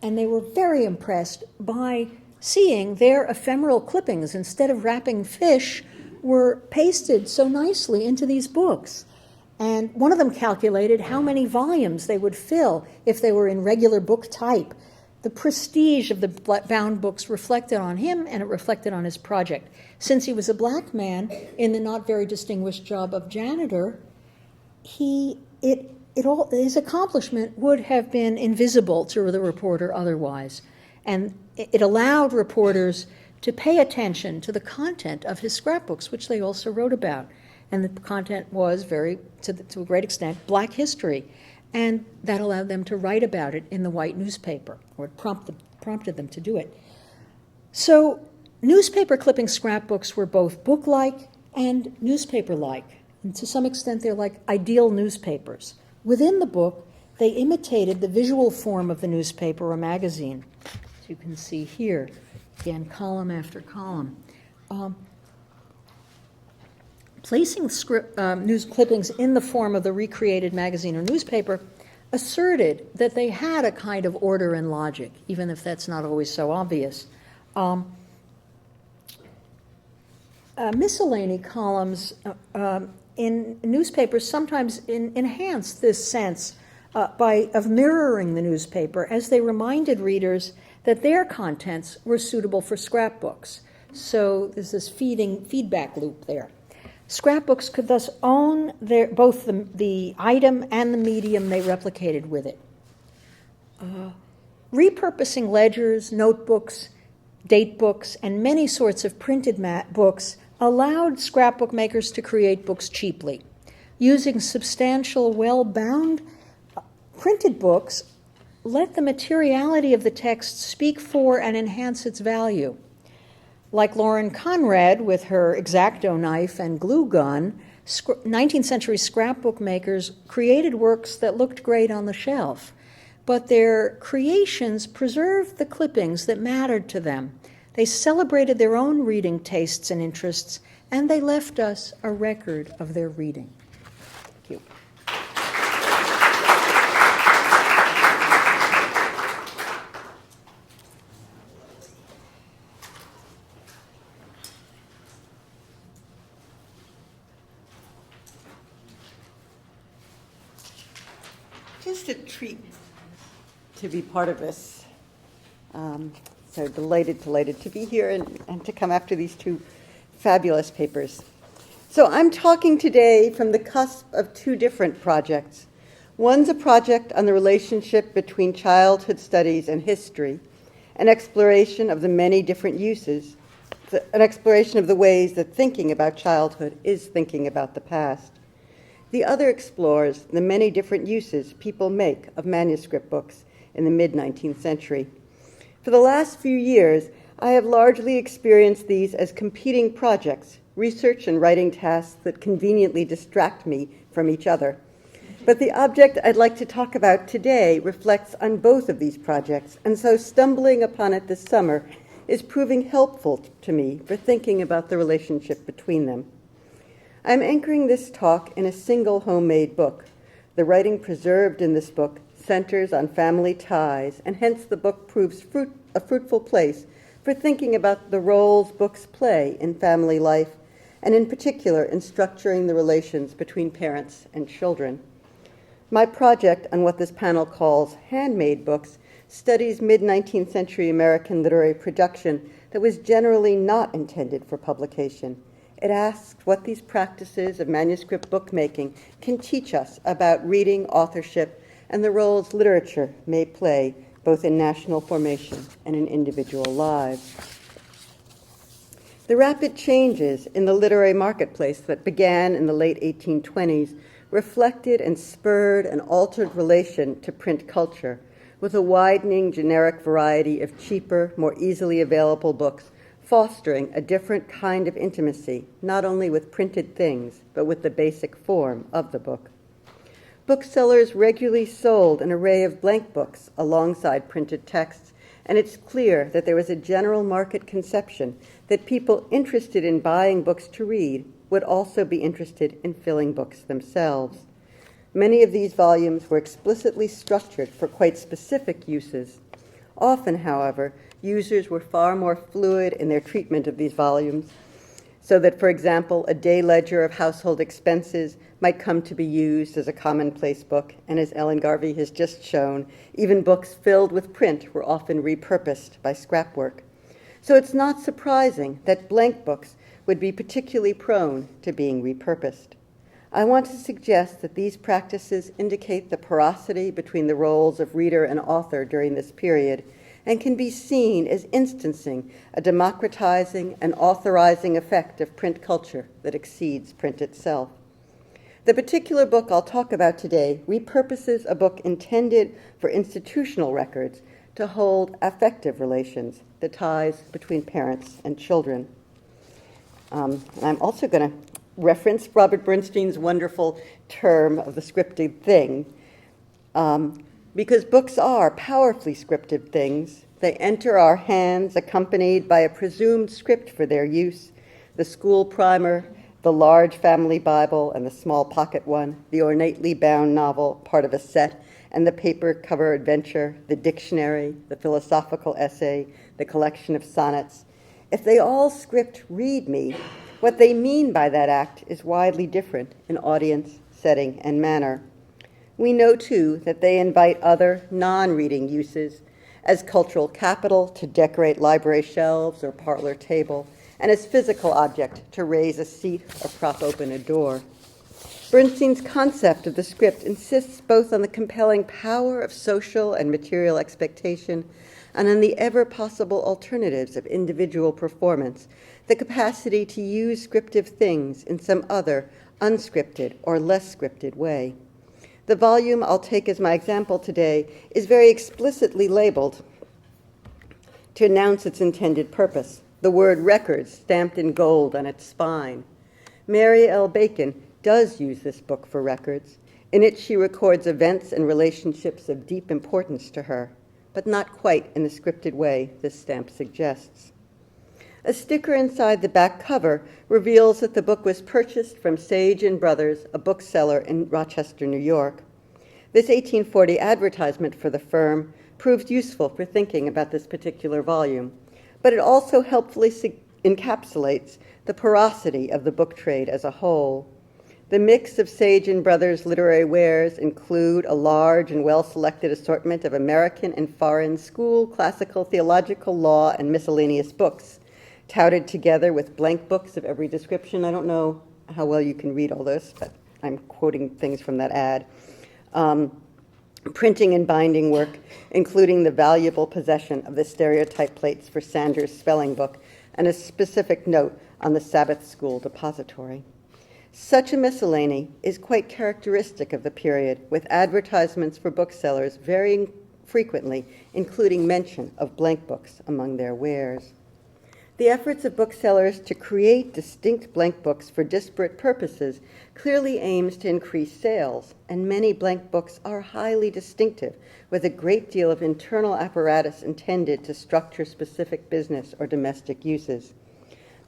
and they were very impressed by seeing their ephemeral clippings, instead of wrapping fish, were pasted so nicely into these books. And one of them calculated how many volumes they would fill if they were in regular book type. The prestige of the bound books reflected on him, and it reflected on his project. Since he was a black man in the not very distinguished job of janitor, his accomplishment would have been invisible to the reporter otherwise. And it allowed reporters to pay attention to the content of his scrapbooks, which they also wrote about. And the content was to a great extent, black history. And that allowed them to write about it in the white newspaper, or it prompted them to do it. So newspaper clipping scrapbooks were both book-like and newspaper-like. And to some extent, they're like ideal newspapers. Within the book, they imitated the visual form of the newspaper or magazine. As you can see here, again, column after column. Placing news clippings in the form of the recreated magazine or newspaper asserted that they had a kind of order and logic, even if that's not always so obvious. Miscellany columns in newspapers sometimes enhance this sense of mirroring the newspaper, as they reminded readers that their contents were suitable for scrapbooks. So there's this feedback loop there. Scrapbooks could thus own both the item and the medium they replicated with it. Repurposing ledgers, notebooks, date books, and many sorts of printed books allowed scrapbook makers to create books cheaply. Using substantial, well-bound printed books let the materiality of the text speak for and enhance its value. Like Lauren Conrad with her X-Acto knife and glue gun, 19th century scrapbook makers created works that looked great on the shelf, but their creations preserved the clippings that mattered to them. They celebrated their own reading tastes and interests, and they left us a record of their reading. Thank you. Just a treat to be part of this. So delighted to be here and to come after these two fabulous papers. So I'm talking today from the cusp of two different projects. One's a project on the relationship between childhood studies and history, an exploration of the many different uses, an exploration of the ways that thinking about childhood is thinking about the past. The other explores the many different uses people make of manuscript books in the mid-19th century. For the last few years, I have largely experienced these as competing projects, research and writing tasks that conveniently distract me from each other. But the object I'd like to talk about today reflects on both of these projects, and so stumbling upon it this summer is proving helpful to me for thinking about the relationship between them. I'm anchoring this talk in a single homemade book. The writing preserved in this book centers on family ties, and hence the book proves a fruitful place for thinking about the roles books play in family life, and in particular in structuring the relations between parents and children. My project on what this panel calls handmade books studies mid-19th century American literary production that was generally not intended for publication. It asks what these practices of manuscript bookmaking can teach us about reading, authorship, and the roles literature may play both in national formation and in individual lives. The rapid changes in the literary marketplace that began in the late 1820s reflected and spurred an altered relation to print culture, with a widening generic variety of cheaper, more easily available books, fostering a different kind of intimacy, not only with printed things, but with the basic form of the book. Booksellers regularly sold an array of blank books alongside printed texts, and it's clear that there was a general market conception that people interested in buying books to read would also be interested in filling books themselves. Many of these volumes were explicitly structured for quite specific uses. Often, however, users were far more fluid in their treatment of these volumes, so that, for example, a day ledger of household expenses might come to be used as a commonplace book, and as Ellen Garvey has just shown, even books filled with print were often repurposed by scrapwork. So it's not surprising that blank books would be particularly prone to being repurposed. I want to suggest that these practices indicate the porosity between the roles of reader and author during this period, and can be seen as instancing a democratizing and authorizing effect of print culture that exceeds print itself. The particular book I'll talk about today repurposes a book intended for institutional records to hold affective relations, the ties between parents and children. I'm also going to reference Robert Bernstein's wonderful term of the scripted thing, because books are powerfully scripted things. They enter our hands accompanied by a presumed script for their use, the school primer, the large family Bible and the small pocket one, the ornately bound novel, part of a set, and the paper cover adventure, the dictionary, the philosophical essay, the collection of sonnets. If they all script read me, what they mean by that act is widely different in audience, setting, and manner. We know, too, that they invite other non-reading uses as cultural capital to decorate library shelves or parlor table, and as physical object to raise a seat or prop open a door. Bernstein's concept of the script insists both on the compelling power of social and material expectation and on the ever-possible alternatives of individual performance, the capacity to use scriptive things in some other, unscripted or less scripted way. The volume I'll take as my example today is very explicitly labeled to announce its intended purpose, the word records stamped in gold on its spine. Mary L. Bacon does use this book for records. In it, she records events and relationships of deep importance to her, but not quite in the scripted way this stamp suggests. A sticker inside the back cover reveals that the book was purchased from Sage & Brothers, a bookseller in Rochester, New York. This 1840 advertisement for the firm proves useful for thinking about this particular volume, but it also helpfully encapsulates the porosity of the book trade as a whole. The mix of Sage & Brothers literary wares include a large and well-selected assortment of American and foreign school, classical, theological, law, and miscellaneous books, touted together with blank books of every description. I don't know how well you can read all this, but I'm quoting things from that ad. Printing and binding work, including the valuable possession of the stereotype plates for Sanders' spelling book, and a specific note on the Sabbath School depository. Such a miscellany is quite characteristic of the period, with advertisements for booksellers very frequently including mention of blank books among their wares. The efforts of booksellers to create distinct blank books for disparate purposes clearly aims to increase sales, and many blank books are highly distinctive, with a great deal of internal apparatus intended to structure specific business or domestic uses.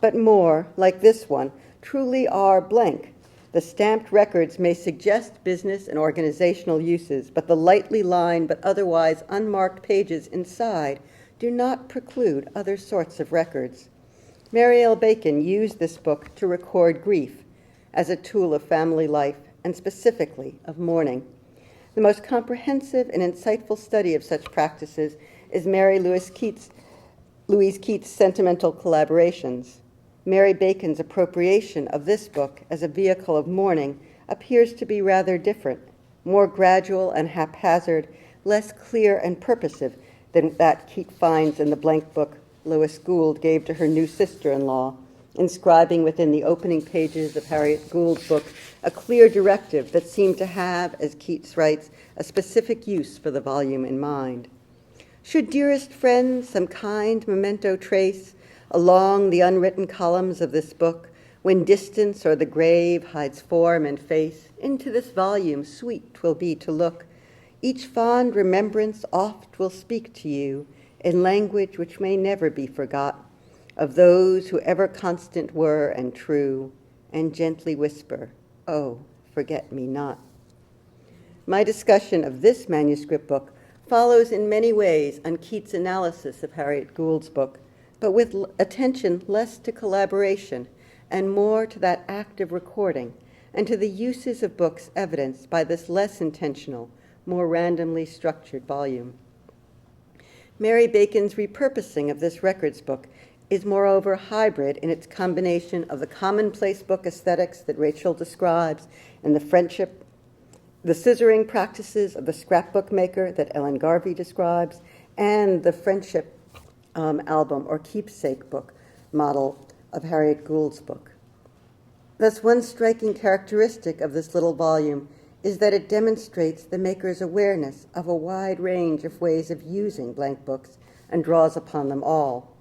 But more, like this one, truly are blank. The stamped records may suggest business and organizational uses, but the lightly lined but otherwise unmarked pages inside do not preclude other sorts of records. Mary L. Bacon used this book to record grief as a tool of family life, and specifically of mourning. The most comprehensive and insightful study of such practices is Mary Louise Keats' Sentimental Collaborations. Mary Bacon's appropriation of this book as a vehicle of mourning appears to be rather different, more gradual and haphazard, less clear and purposive than that Keats finds in the blank book Lois Gould gave to her new sister-in-law, inscribing within the opening pages of Harriet Gould's book a clear directive that seemed to have, as Keats writes, a specific use for the volume in mind. Should dearest friends some kind memento trace along the unwritten columns of this book, when distance or the grave hides form and face, into this volume sweet 'twill be to look. Each fond remembrance oft will speak to you in language which may never be forgot, of those who ever constant were and true, and gently whisper, oh, forget me not. My discussion of this manuscript book follows in many ways on Keats' analysis of Harriet Gould's book, but with attention less to collaboration and more to that act of recording and to the uses of books evidenced by this less intentional, more randomly structured volume. Mary Bacon's repurposing of this records book is moreover hybrid in its combination of the commonplace book aesthetics that Rachel describes and the scissoring practices of the scrapbook maker that Ellen Garvey describes, and the friendship album or keepsake book model of Harriet Gould's book. Thus, one striking characteristic of this little volume is that it demonstrates the maker's awareness of a wide range of ways of using blank books and draws upon them all.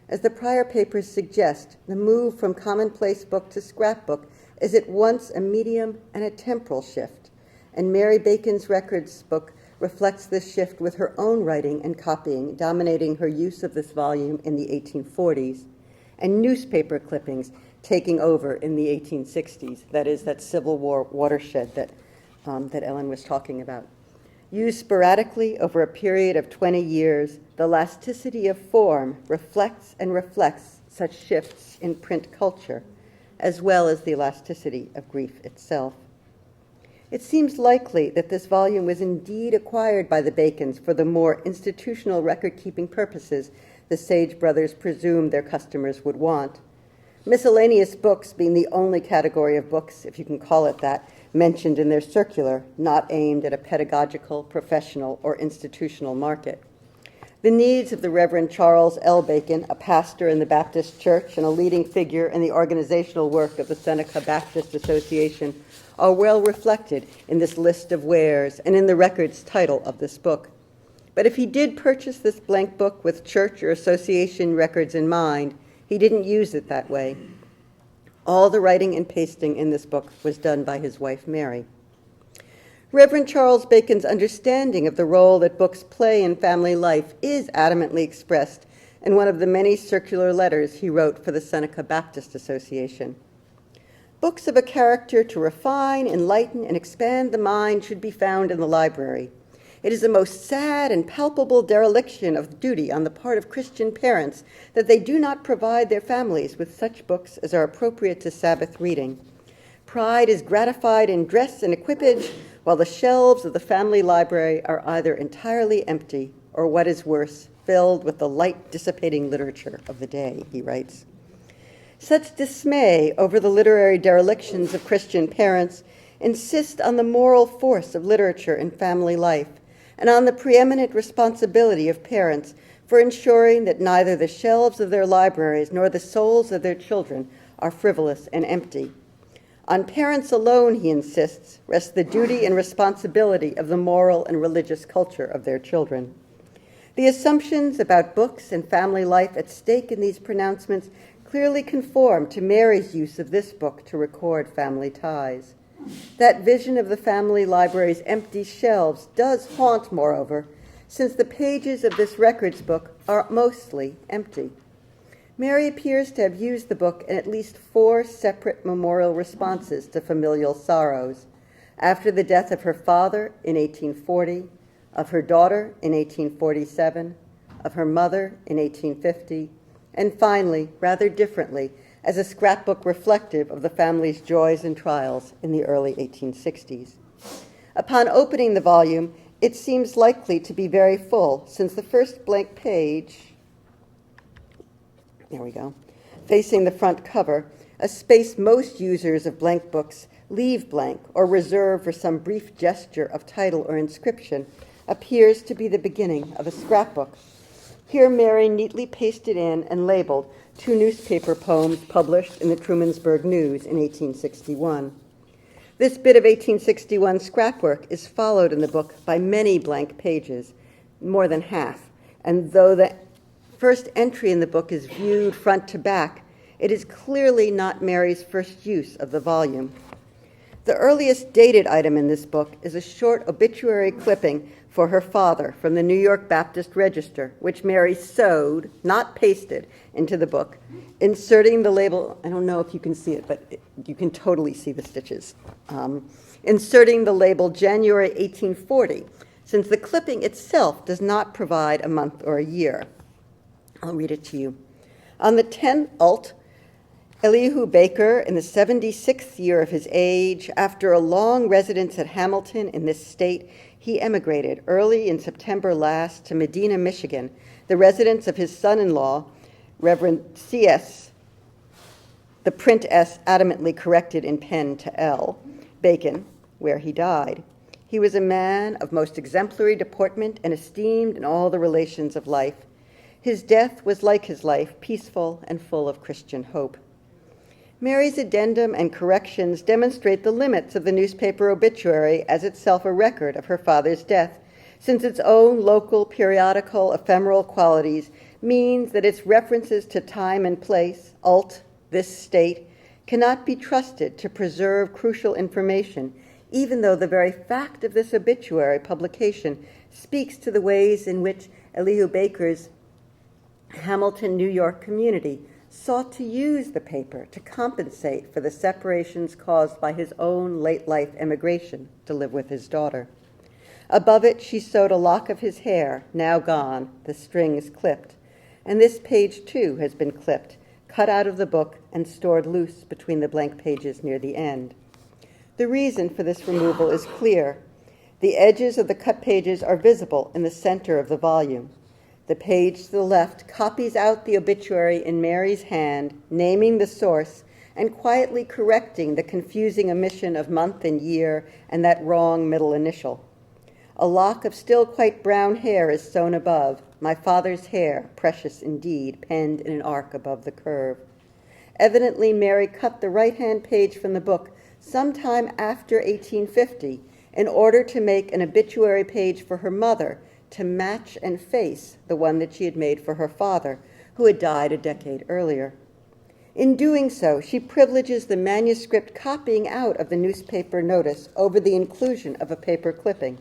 As the prior papers suggest, the move from commonplace book to scrapbook is at once a medium and a temporal shift, and Mary Bacon's records book reflects this shift with her own writing and copying dominating her use of this volume in the 1840s, and newspaper clippings taking over in the 1860s. That is, that Civil War watershed that Ellen was talking about. Used sporadically over a period of 20 years, the elasticity of form reflects such shifts in print culture, as well as the elasticity of grief itself. It seems likely that this volume was indeed acquired by the Bacons for the more institutional record-keeping purposes the Sage brothers presumed their customers would want. Miscellaneous books being the only category of books, if you can call it that, mentioned in their circular, not aimed at a pedagogical, professional, or institutional market. The needs of the Reverend Charles L. Bacon, a pastor in the Baptist Church and a leading figure in the organizational work of the Seneca Baptist Association, are well reflected in this list of wares and in the records title of this book. But if he did purchase this blank book with church or association records in mind, he didn't use it that way. All the writing and pasting in this book was done by his wife, Mary. Reverend Charles Bacon's understanding of the role that books play in family life is adamantly expressed in one of the many circular letters he wrote for the Seneca Baptist Association. Books of a character to refine, enlighten, and expand the mind should be found in the library. It is a most sad and palpable dereliction of duty on the part of Christian parents that they do not provide their families with such books as are appropriate to Sabbath reading. Pride is gratified in dress and equipage, while the shelves of the family library are either entirely empty or, what is worse, filled with the light dissipating literature of the day, he writes. Such dismay over the literary derelictions of Christian parents insist on the moral force of literature in family life and on the preeminent responsibility of parents for ensuring that neither the shelves of their libraries nor the souls of their children are frivolous and empty. On parents alone, he insists, rests the duty and responsibility of the moral and religious culture of their children. The assumptions about books and family life at stake in these pronouncements clearly conform to Mary's use of this book to record family ties. That vision of the family library's empty shelves does haunt, moreover, since the pages of this records book are mostly empty. Mary appears to have used the book in at least 4 separate memorial responses to familial sorrows: after the death of her father in 1840, of her daughter in 1847, of her mother in 1850, and finally, rather differently, as a scrapbook reflective of the family's joys and trials in the early 1860s. Upon opening the volume, it seems likely to be very full, since the first blank page, there we go, facing the front cover, a space most users of blank books leave blank or reserve for some brief gesture of title or inscription, appears to be the beginning of a scrapbook. Here Mary neatly pasted in and labeled two newspaper poems published in the Trumansburg News in 1861. This bit of 1861 scrapwork is followed in the book by many blank pages, more than half, and though the first entry in the book is viewed front to back, it is clearly not Mary's first use of the volume. The earliest dated item in this book is a short obituary clipping for her father from the New York Baptist Register, which Mary sewed, not pasted, into the book, inserting the label, I don't know if you can see it, but you can totally see the stitches, inserting the label January 1840, since the clipping itself does not provide a month or a year. I'll read it to you. On the 10th ult, Elihu Baker, in the 76th year of his age, after a long residence at Hamilton in this state, he emigrated early in September last to Medina, Michigan, the residence of his son-in-law, Reverend C.S., the print S adamantly corrected in pen to L, Bacon, where he died. He was a man of most exemplary deportment and esteemed in all the relations of life. His death was like his life, peaceful and full of Christian hope. Mary's addendum and corrections demonstrate the limits of the newspaper obituary as itself a record of her father's death, since its own local, periodical, ephemeral qualities means that its references to time and place, ult, this state, cannot be trusted to preserve crucial information, even though the very fact of this obituary publication speaks to the ways in which Elihu Baker's Hamilton, New York community sought to use the paper to compensate for the separations caused by his own late-life emigration to live with his daughter. Above it, she sewed a lock of his hair, now gone, the strings clipped. And this page, too, has been clipped, cut out of the book, and stored loose between the blank pages near the end. The reason for this removal is clear. The edges of the cut pages are visible in the center of the volume. The page to the left copies out the obituary in Mary's hand, naming the source and quietly correcting the confusing omission of month and year and that wrong middle initial. A lock of still quite brown hair is sewn above, my father's hair, precious indeed, penned in an arc above the curve. Evidently, Mary cut the right-hand page from the book sometime after 1850 in order to make an obituary page for her mother to match and face the one that she had made for her father, who had died a decade earlier. In doing so, she privileges the manuscript copying out of the newspaper notice over the inclusion of a paper clipping,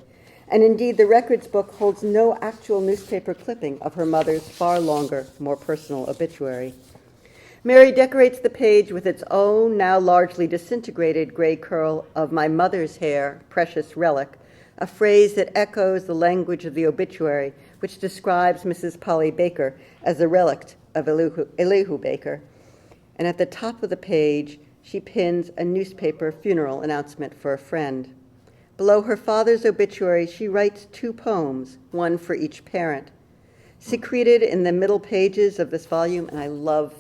and indeed the records book holds no actual newspaper clipping of her mother's far longer, more personal obituary. Mary decorates the page with its own, now largely disintegrated gray curl of my mother's hair, precious relic, a phrase that echoes the language of the obituary, which describes Mrs. Polly Baker as a relict of Elihu Baker. And at the top of the page, she pins a newspaper funeral announcement for a friend. Below her father's obituary, she writes two poems, one for each parent. Secreted in the middle pages of this volume, and I love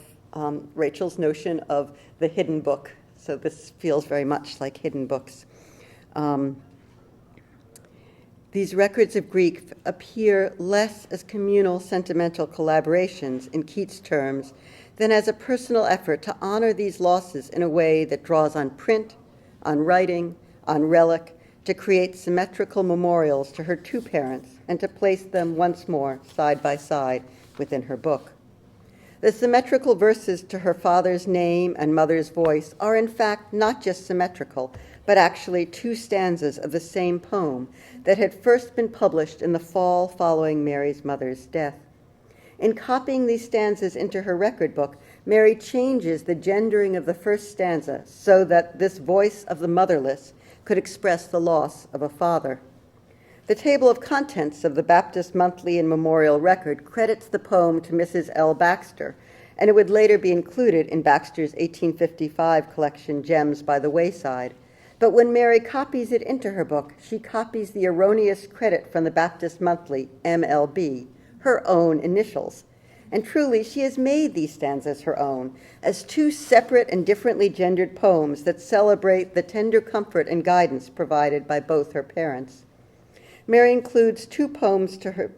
Rachel's notion of the hidden book, so this feels very much like hidden books. These records of grief appear less as communal sentimental collaborations in Keats' terms than as a personal effort to honor these losses in a way that draws on print, on writing, on relic, to create symmetrical memorials to her two parents and to place them once more side by side within her book. The symmetrical verses to her father's name and mother's voice are in fact not just symmetrical, but actually two stanzas of the same poem that had first been published in the fall following Mary's mother's death. In copying these stanzas into her record book, Mary changes the gendering of the first stanza so that this voice of the motherless could express the loss of a father. The table of contents of the Baptist Monthly and Memorial Record credits the poem to Mrs. L. Baxter, and it would later be included in Baxter's 1855 collection, Gems by the Wayside. But when Mary copies it into her book, she copies the erroneous credit from the Baptist Monthly, MLB, her own initials. And truly, she has made these stanzas her own, as two separate and differently gendered poems that celebrate the tender comfort and guidance provided by both her parents. Mary includes two poems to her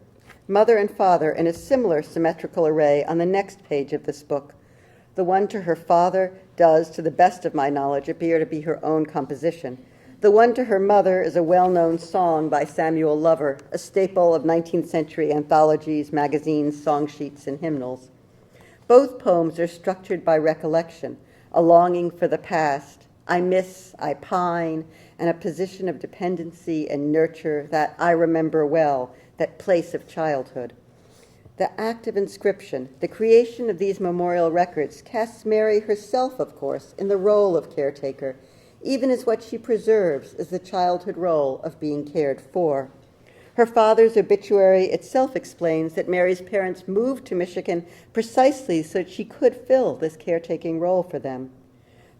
mother and father in a similar symmetrical array on the next page of this book, The one to her father does, to the best of my knowledge, appear to be her own composition. The one to her mother is a well-known song by Samuel Lover, a staple of 19th century anthologies, magazines, song sheets, and hymnals. Both poems are structured by recollection, a longing for the past, I miss, I pine, and a position of dependency and nurture that I remember well, that place of childhood. The act of inscription, the creation of these memorial records, casts Mary herself, of course, in the role of caretaker, even as what she preserves is the childhood role of being cared for. Her father's obituary itself explains that Mary's parents moved to Michigan precisely so she could fill this caretaking role for them.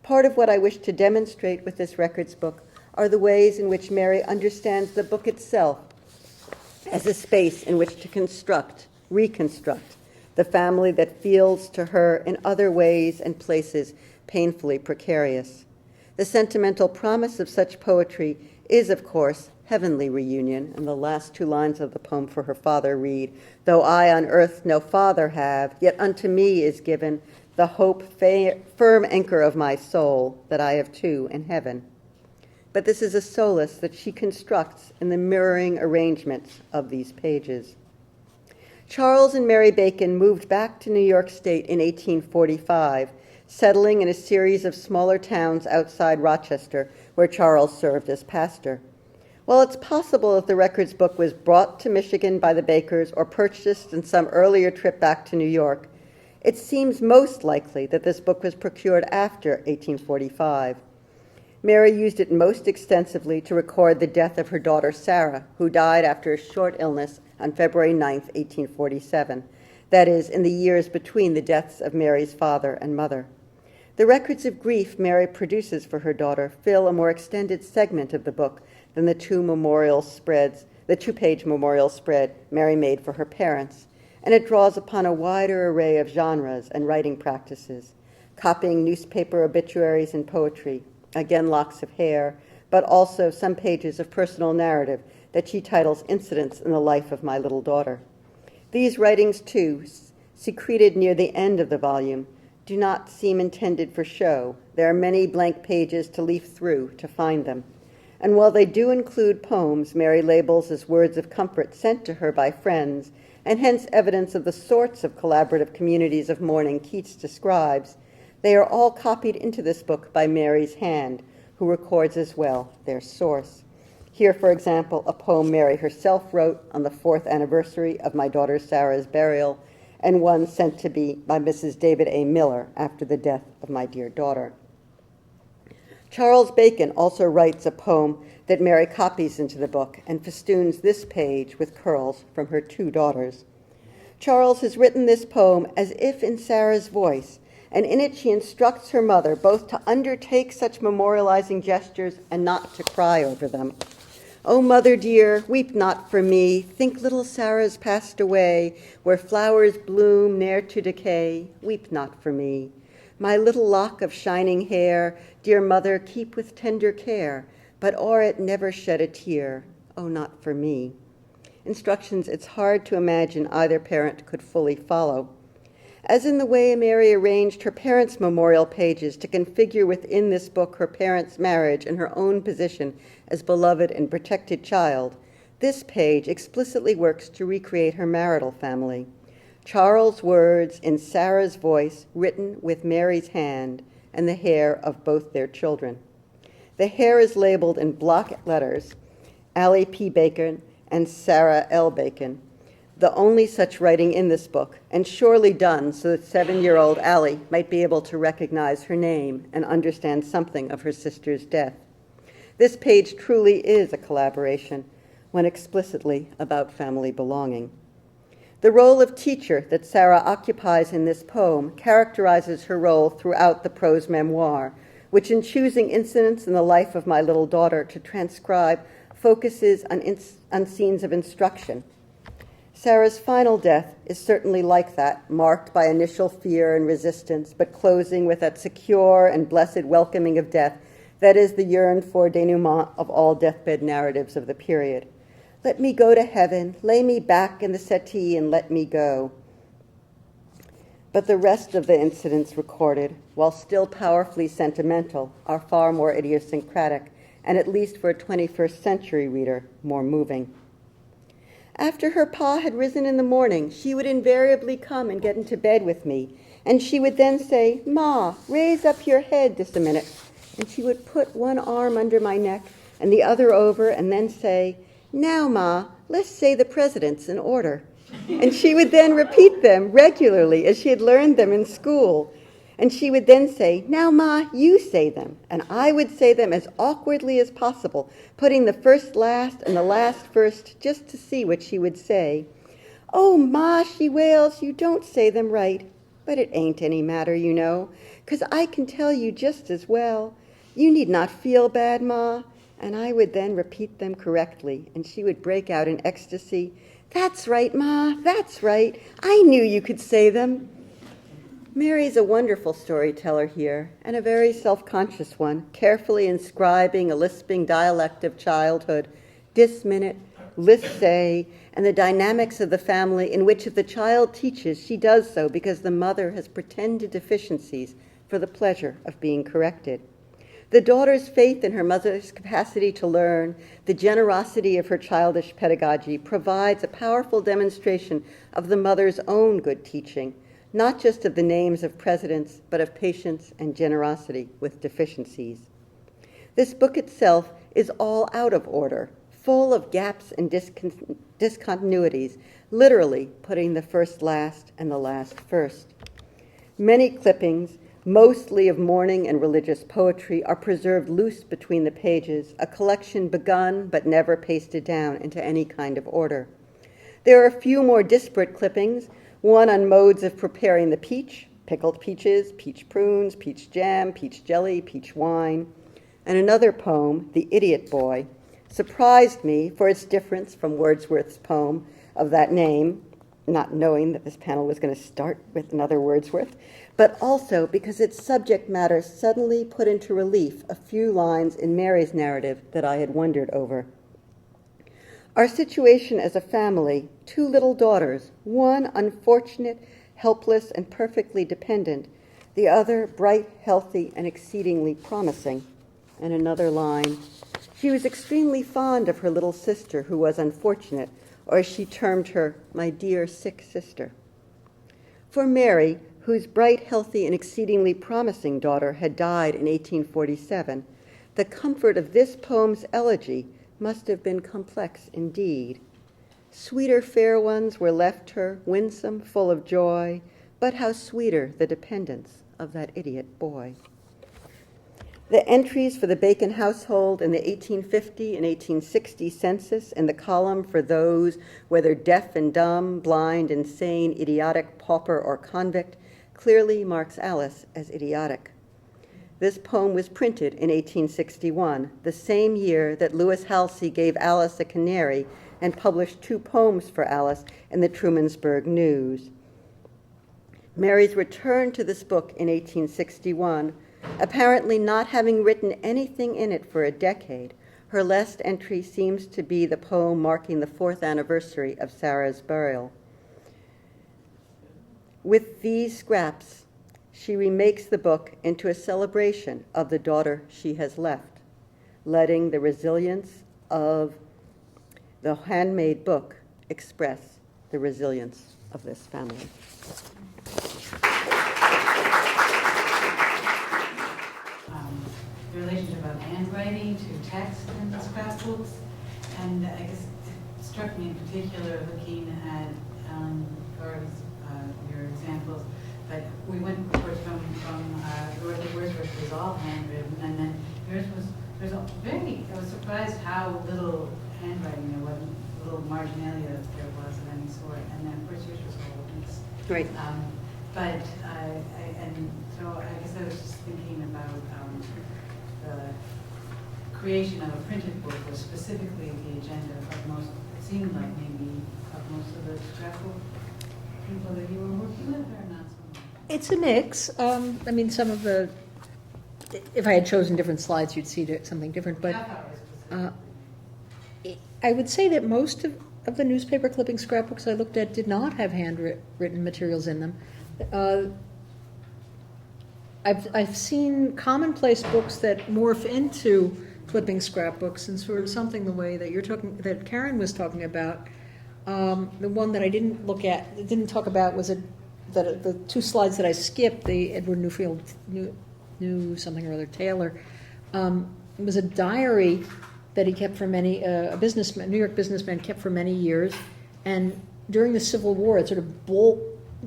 Part of what I wish to demonstrate with this records book are the ways in which Mary understands the book itself as a space in which to construct, reconstruct, the family that feels to her in other ways and places painfully precarious. The sentimental promise of such poetry is, of course, heavenly reunion, and the last two lines of the poem for her father read, though I on earth no father have, yet unto me is given the hope, firm anchor of my soul, that I have too in heaven. But this is a solace that she constructs in the mirroring arrangements of these pages. Charles and Mary Bacon moved back to New York State in 1845, settling in a series of smaller towns outside Rochester, where Charles served as pastor. While it's possible that the records book was brought to Michigan by the Bakers or purchased in some earlier trip back to New York, it seems most likely that this book was procured after 1845. Mary used it most extensively to record the death of her daughter Sarah, who died after a short illness on February 9, 1847, that is, in the years between the deaths of Mary's father and mother. The records of grief Mary produces for her daughter fill a more extended segment of the book than the two-page memorial spread Mary made for her parents, and it draws upon a wider array of genres and writing practices, copying newspaper obituaries and poetry, again locks of hair, but also some pages of personal narrative that she titles Incidents in the Life of My Little Daughter. These writings, too, secreted near the end of the volume, do not seem intended for show. There are many blank pages to leaf through to find them. And while they do include poems Mary labels as words of comfort sent to her by friends, and hence evidence of the sorts of collaborative communities of mourning Keats describes, they are all copied into this book by Mary's hand, who records as well their source. Here, for example, a poem Mary herself wrote on the 4th anniversary of my daughter Sarah's burial, and one sent to me by Mrs. David A. Miller after the death of my dear daughter. Charles Bacon also writes a poem that Mary copies into the book and festoons this page with curls from her two daughters. Charles has written this poem as if in Sarah's voice, and in it she instructs her mother both to undertake such memorializing gestures and not to cry over them. "O mother dear, weep not for me. Think little Sarah's passed away, where flowers bloom ne'er to decay. Weep not for me. My little lock of shining hair, dear mother, keep with tender care, but o'er it never shed a tear. Oh, not for me." Instructions it's hard to imagine either parent could fully follow. As in the way Mary arranged her parents' memorial pages to configure within this book her parents' marriage and her own position as beloved and protected child, this page explicitly works to recreate her marital family. Charles' words in Sarah's voice, written with Mary's hand, and the hair of both their children. The hair is labeled in block letters, Allie P. Bacon and Sarah L. Bacon, the only such writing in this book, and surely done so that 7-year-old Allie might be able to recognize her name and understand something of her sister's death. This page truly is a collaboration, when explicitly about family belonging. The role of teacher that Sarah occupies in this poem characterizes her role throughout the prose memoir, which in choosing incidents in the life of my little daughter to transcribe focuses on scenes of instruction. Sarah's final death is certainly like that, marked by initial fear and resistance, but closing with that secure and blessed welcoming of death that is the yearned-for denouement of all deathbed narratives of the period. Let me go to heaven, lay me back in the settee and let me go. But the rest of the incidents recorded, while still powerfully sentimental, are far more idiosyncratic, and at least for a 21st century reader, more moving. After her pa had risen in the morning, she would invariably come and get into bed with me, and she would then say, "Ma, raise up your head just a minute." And she would put one arm under my neck and the other over, and then say, "Now, Ma, let's say the presidents in order." And she would then repeat them regularly as she had learned them in school. And she would then say, "Now, Ma, you say them." And I would say them as awkwardly as possible, putting the first last and the last first just to see what she would say. "Oh, Ma," she wails, "you don't say them right. But it ain't any matter, you know, 'cause I can tell you just as well. You need not feel bad, Ma." And I would then repeat them correctly, and she would break out in ecstasy. "That's right, Ma, that's right. I knew you could say them." Mary's a wonderful storyteller here, and a very self-conscious one, carefully inscribing a lisping dialect of childhood, dis-minute, lisp-say, and the dynamics of the family in which if the child teaches, she does so because the mother has pretended deficiencies for the pleasure of being corrected. The daughter's faith in her mother's capacity to learn, the generosity of her childish pedagogy, provides a powerful demonstration of the mother's own good teaching, not just of the names of presidents, but of patience and generosity with deficiencies. This book itself is all out of order, full of gaps and discontinuities, literally putting the first last and the last first. Many clippings, mostly of mourning and religious poetry, are preserved loose between the pages, a collection begun but never pasted down into any kind of order. There are a few more disparate clippings, one on modes of preparing the peach, pickled peaches, peach prunes, peach jam, peach jelly, peach wine, and another poem, The Idiot Boy, surprised me for its difference from Wordsworth's poem of that name, not knowing that this panel was going to start with another Wordsworth, but also because its subject matter suddenly put into relief a few lines in Mary's narrative that I had wondered over. Our situation as a family, 2 little daughters, one unfortunate, helpless, and perfectly dependent, the other bright, healthy, and exceedingly promising. And another line, she was extremely fond of her little sister who was unfortunate, or as she termed her, my dear sick sister. For Mary, whose bright, healthy, and exceedingly promising daughter had died in 1847, the comfort of this poem's elegy must have been complex indeed. Sweeter fair ones were left her, winsome, full of joy, but how sweeter the dependence of that idiot boy. The entries for the Bacon household in the 1850 and 1860 census and the column for those, whether deaf and dumb, blind, insane, idiotic, pauper, or convict, clearly marks Alice as idiotic. This poem was printed in 1861, the same year that Lewis Halsey gave Alice a canary and published 2 poems for Alice in the Trumansburg News. Mary's return to this book in 1861, apparently not having written anything in it for a decade, her last entry seems to be the poem marking the 4th anniversary of Sarah's burial. With these scraps, she remakes the book into a celebration of the daughter she has left, letting the resilience of the handmade book express the resilience of this family. The relationship of handwriting to text in the scrapbooks, and I guess it struck me in particular looking at Garvey's, your examples. But we went, of course, from Dorothy Wordsworth was all handwritten, and then yours was, I was surprised how little handwriting there wasn't, little marginalia there was of any sort, and then of course yours was all mixed. Great. And so I guess I was just thinking about the creation of a printed book was specifically the agenda of most, it seemed like maybe of most of the scrapbook people that you were working with, or not so much? It's a mix. I mean, some of the, if I had chosen different slides, you'd see something different. But I would say that most of the newspaper clipping scrapbooks I looked at did not have handwritten materials in them. I've seen commonplace books that morph into clipping scrapbooks, and sort of something the way that that Karen was talking about. The one that I didn't talk about was the two slides that I skipped, the Edward New something or other Taylor. It was a diary that he kept for many, a New York businessman kept for many years, and during the Civil War, it sort of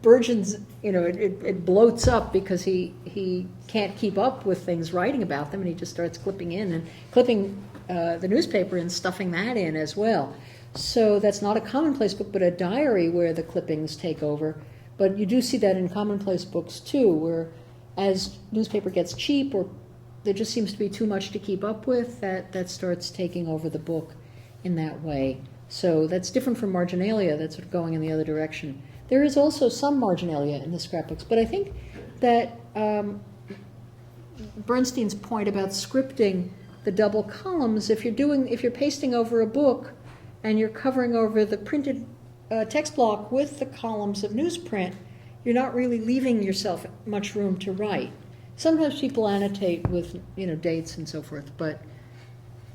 burgeons, it bloats up because he can't keep up with things writing about them, and he just starts clipping the newspaper and stuffing that in as well. So that's not a commonplace book, but a diary where the clippings take over. But you do see that in commonplace books too, where as newspaper gets cheap or there just seems to be too much to keep up with, that starts taking over the book in that way. So that's different from marginalia, that's sort of going in the other direction. There is also some marginalia in the scrapbooks, but I think that Bernstein's point about scripting the double columns, if you're pasting over a book and you're covering over the printed text block with the columns of newsprint, you're not really leaving yourself much room to write. Sometimes people annotate with dates and so forth, but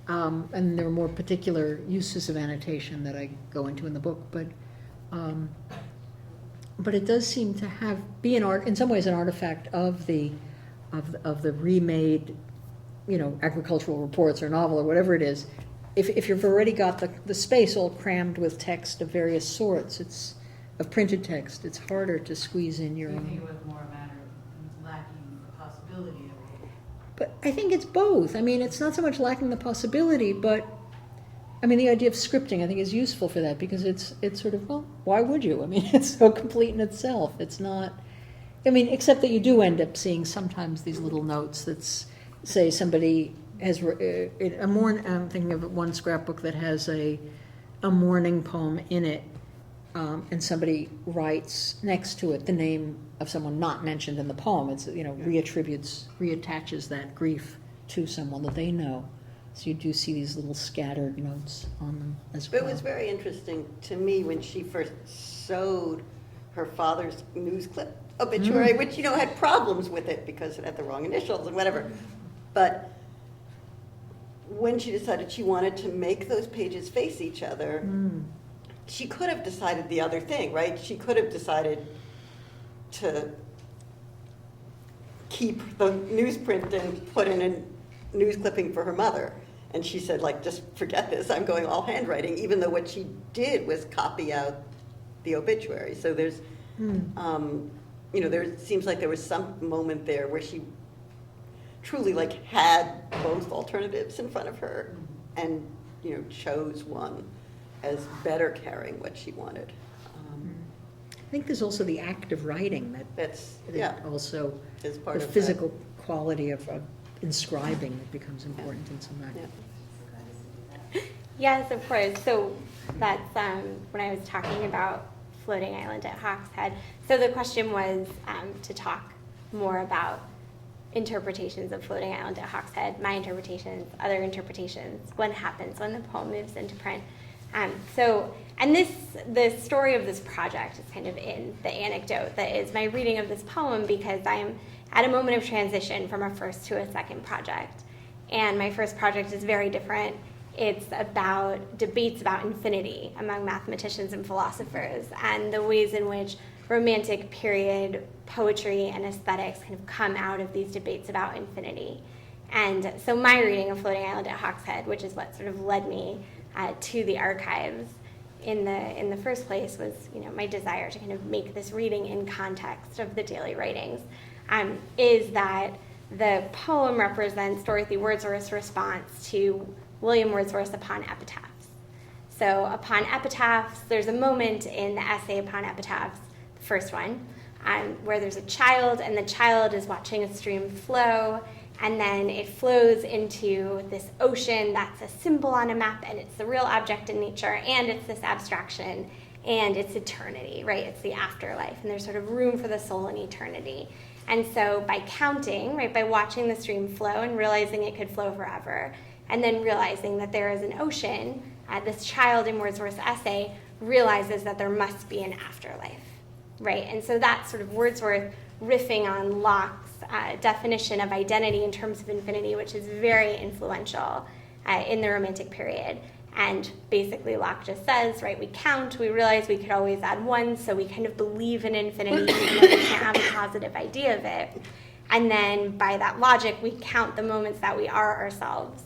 and there are more particular uses of annotation that I go into in the book, but it does seem to be in some ways an artifact of the remade, agricultural reports or novel or whatever it is. If you've already got the space all crammed with text of various sorts, of printed text, it's harder to squeeze in your I own. think it was more a matter of lacking the possibility of it. But I think it's both. I mean, it's not so much lacking the possibility, but the idea of scripting, I think, is useful for that because it's sort of, well, why would you? It's so complete in itself. It's not, except that you do end up seeing sometimes these little notes that say somebody has I'm thinking of one scrapbook that has a mourning poem in it, and somebody writes next to it the name of someone not mentioned in the poem. It's reattaches that grief to someone that they know. So you do see these little scattered notes on them as well. It was very interesting to me when she first sewed her father's news clip obituary, which had problems with it because it had the wrong initials and whatever. But when she decided she wanted to make those pages face each other, she could have decided the other thing, right? She could have decided to keep the newsprint and put in a news clipping for her mother. And she said, just forget this, I'm going all handwriting, even though what she did was copy out the obituary. So there's, there seems like there was some moment there where she truly had both alternatives in front of her and, chose one as better carrying what she wanted. I think there's also the act of writing that also is part the of physical quality of inscribing that becomes important in some way. Yes, of course. So that's when I was talking about Floating Island at Hawks Head. So the question was to talk more about interpretations of Floating Island at Hawks Head, my interpretations, other interpretations, what happens when the poem moves into print. The story of this project is kind of in the anecdote that is my reading of this poem, because I am at a moment of transition from a first to a second project. And my first project is very different. It's about debates about infinity among mathematicians and philosophers, and the ways in which Romantic period poetry and aesthetics kind of come out of these debates about infinity. And so my reading of Floating Island at Hawks Head, which is what sort of led me to the archives in the first place, was my desire to kind of make this reading in context of the daily writings, is that the poem represents Dorothy Wordsworth's response to William Wordsworth's Upon Epitaphs. So upon epitaphs, there's a moment in the essay Upon Epitaphs, the first one, where there's a child, and the child is watching a stream flow, and then it flows into this ocean that's a symbol on a map, and it's the real object in nature, and it's this abstraction, and it's eternity, right? It's the afterlife, and there's sort of room for the soul in eternity. And so by counting, right, by watching the stream flow and realizing it could flow forever, and then realizing that there is an ocean, this child in Wordsworth's essay realizes that there must be an afterlife. right? And so that's sort of Wordsworth riffing on Locke's definition of identity in terms of infinity, which is very influential in the Romantic period. And basically Locke just says, right, we count, we realize we could always add one, so we kind of believe in infinity, even though we can't have a positive idea of it. And then by that logic, we count the moments that we are ourselves.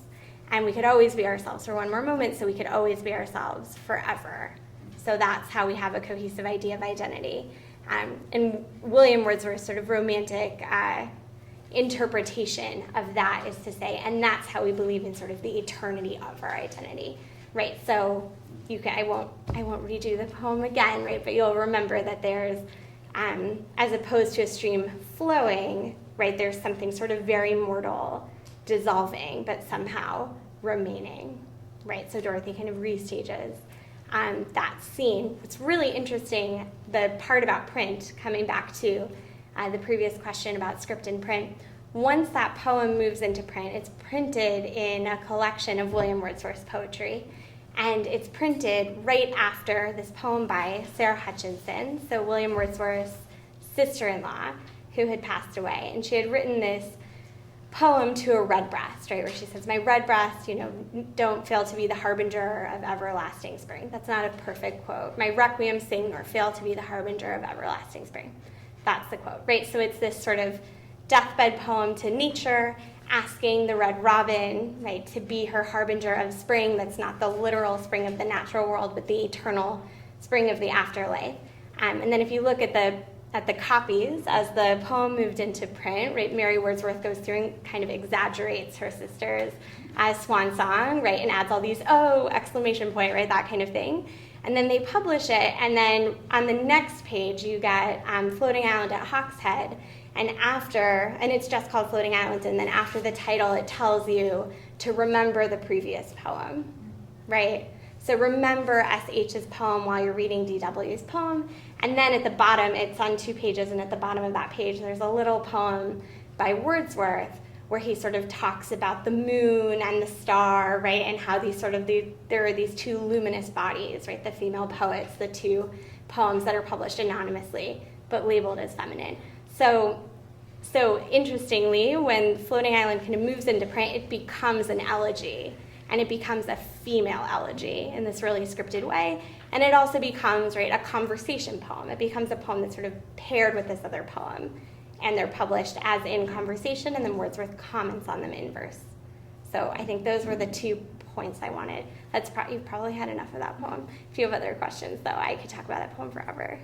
And we could always be ourselves for one more moment, so we could always be ourselves forever. So that's how we have a cohesive idea of identity. And William Wordsworth's sort of romantic interpretation of that is to say, and that's how we believe in sort of the eternity of our identity, right? So I won't redo the poem again, right? But you'll remember that there's, as opposed to a stream flowing, right? There's something sort of very mortal, dissolving, but somehow remaining, right? So Dorothy kind of restages that scene. What's really interesting, the part about print, coming back to the previous question about script and print, once that poem moves into print, it's printed in a collection of William Wordsworth's poetry. And it's printed right after this poem by Sarah Hutchinson, so William Wordsworth's sister-in-law, who had passed away. And she had written this poem to a redbreast, right, where she says, my redbreast, don't fail to be the harbinger of everlasting spring. That's not a perfect quote. My requiem sing nor fail to be the harbinger of everlasting spring. That's the quote, right? So it's this sort of deathbed poem to nature, asking the red robin, right, to be her harbinger of spring. That's not the literal spring of the natural world, but the eternal spring of the afterlife. And then if you look at the copies, as the poem moved into print, right, Mary Wordsworth goes through and kind of exaggerates her sister's swan song, right, and adds all these, oh, exclamation point, right, that kind of thing. And then they publish it, and then on the next page you get Floating Island at Hawkshead, and it's just called Floating Island, and then after the title it tells you to remember the previous poem, right? So remember S.H.'s poem while you're reading D.W.'s poem, and then at the bottom, it's on 2 pages, and at the bottom of that page there's a little poem by Wordsworth where he sort of talks about the moon and the star, right, and how there are these 2 luminous bodies, right, the female poets, the 2 poems that are published anonymously but labeled as feminine. So interestingly, when Floating Island kind of moves into print, it becomes an elegy, and it becomes a female elegy in this really scripted way, and it also becomes, right, a conversation poem. It becomes a poem that's sort of paired with this other poem, and they're published as in conversation, and then Wordsworth comments on them in verse. So I think those were the 2 points I wanted. You've probably had enough of that poem. If you have other questions, though, I could talk about that poem forever.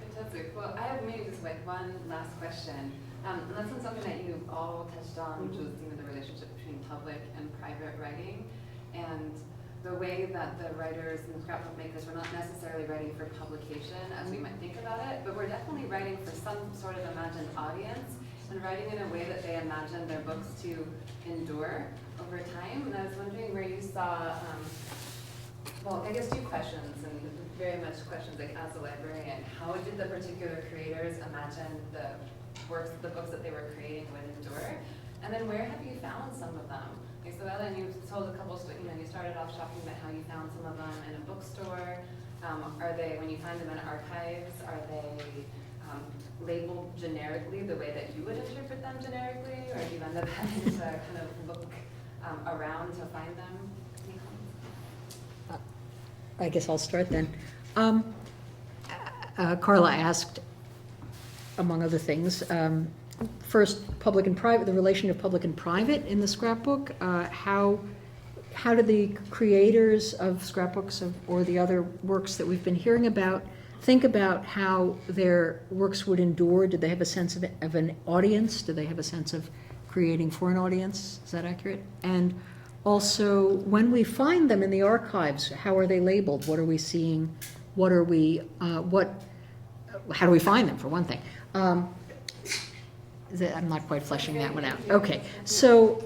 Fantastic. Well, I have maybe just like one last question. And that's on something that you all touched on, which was the relationship between public and private writing, and the way that the writers and the scrapbook makers were not necessarily writing for publication as we might think about it, but we're definitely writing for some sort of imagined audience and writing in a way that they imagine their books to endure over time. And I was wondering where you saw, well, I guess 2 questions, and very much questions like as a librarian, how did the particular creators imagine the books that they were creating would endure? And then where have you found some of them? Like, so Ellen, you told a couple of stories, you started off talking about how you found some of them in a bookstore. Are they, when you find them in archives, are they labeled generically the way that you would interpret them generically, or do you end up having to kind of look around to find them? Any comments? I guess I'll start then. Carla asked, among other things, first, public and private, the relation of public and private in the scrapbook. How do the creators of scrapbooks or the other works that we've been hearing about think about how their works would endure? Did they have a sense of an audience? Do they have a sense of creating for an audience? Is that accurate? And also, when we find them in the archives, how are they labeled? What are we seeing? How do we find them, for one thing? I'm not quite fleshing that one out. Okay, so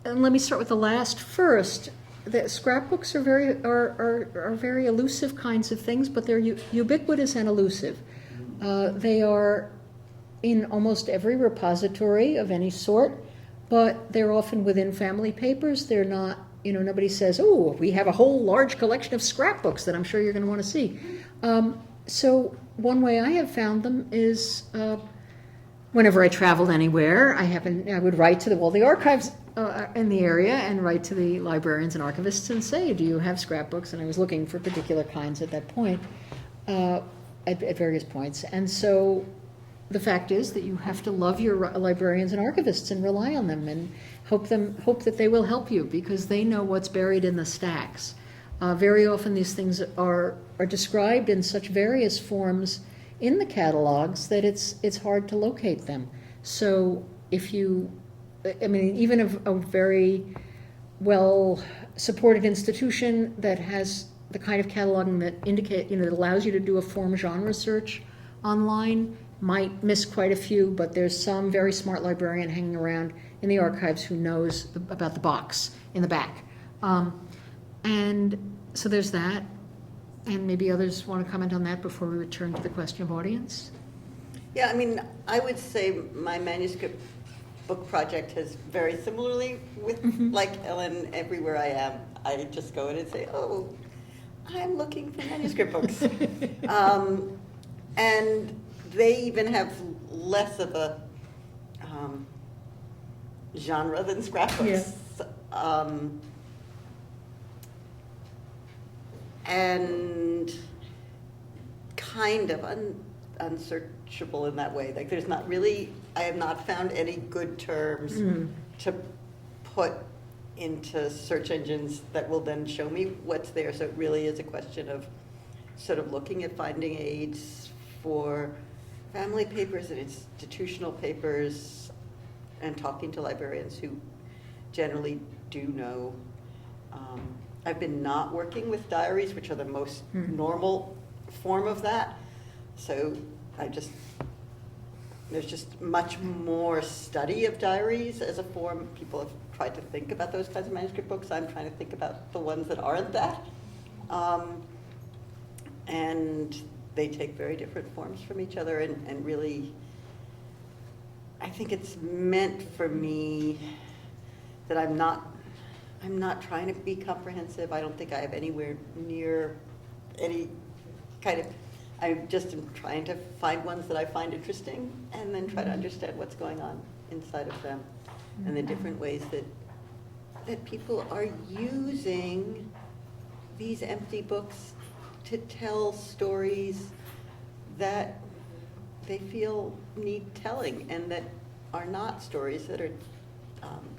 and let me start with the last first. The scrapbooks are very elusive kinds of things, but they're ubiquitous and elusive. They are in almost every repository of any sort, but they're often within family papers. They're not nobody says, oh, we have a whole large collection of scrapbooks that I'm sure you're going to want to see. So one way I have found them is whenever I traveled anywhere, I would write to all the archives in the area and write to the librarians and archivists and say, do you have scrapbooks? And I was looking for particular kinds at that point, at various points. And so the fact is that you have to love your librarians and archivists and rely on them and hope that they will help you, because they know what's buried in the stacks. Very often these things are described in such various forms in the catalogs that it's hard to locate them. So even a very well supported institution that has the kind of cataloging that that allows you to do a form genre search online might miss quite a few, but there's some very smart librarian hanging around in the archives who knows about the box in the back. And so there's that. And maybe others want to comment on that before we return to the question of audience? Yeah, I would say my manuscript book project has very similarly with, like Ellen, everywhere I am, I just go in and say, oh, I'm looking for manuscript books. And they even have less of a genre than scrapbooks. Yeah. And kind of unsearchable in that way. Like there's not really, I have not found any good terms to put into search engines that will then show me what's there. So it really is a question of sort of looking at finding aids for family papers and institutional papers and talking to librarians who generally do know. I've been not working with diaries, which are the most normal form of that. So there's just much more study of diaries as a form. People have tried to think about those kinds of manuscript books. I'm trying to think about the ones that aren't that. And they take very different forms from each other, and really, I think it's meant for me that I'm not trying to be comprehensive. I don't think I have anywhere near any kind of, I just am trying to find ones that I find interesting and then try to understand what's going on inside of them and the different ways that people are using these empty books to tell stories that they feel need telling and that are not stories that are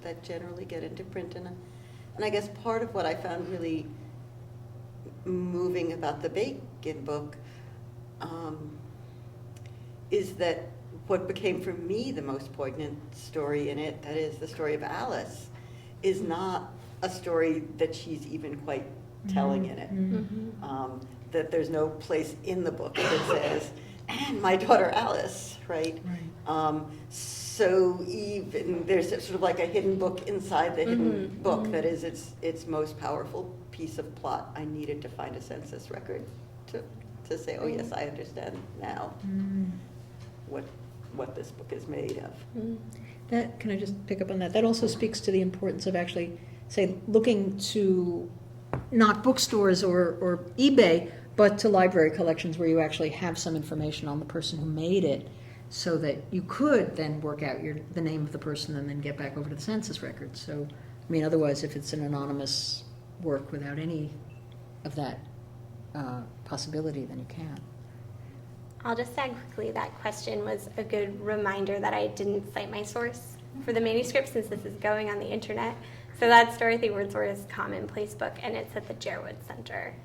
that generally get into print. And I guess part of what I found really moving about the Bacon book is that what became for me the most poignant story in it, that is the story of Alice, is not a story that she's even quite telling in it. That there's no place in the book that says, and my daughter Alice, right? So even there's sort of like a hidden book inside the hidden book that is its most powerful piece of plot. I needed to find a census record to say, oh yes, I understand now what this book is made of. That, can I just pick up on that? That also speaks to the importance of actually, say, looking to not bookstores or eBay, but to library collections where you actually have some information on the person who made it, so that you could then work out the name of the person and then get back over to the census record. So, otherwise, if it's an anonymous work without any of that possibility, then you can't. I'll just add quickly, that question was a good reminder that I didn't cite my source for the manuscript, since this is going on the internet. So that's Dorothy Wordsworth's Commonplace book, and it's at the Jerwood Centre,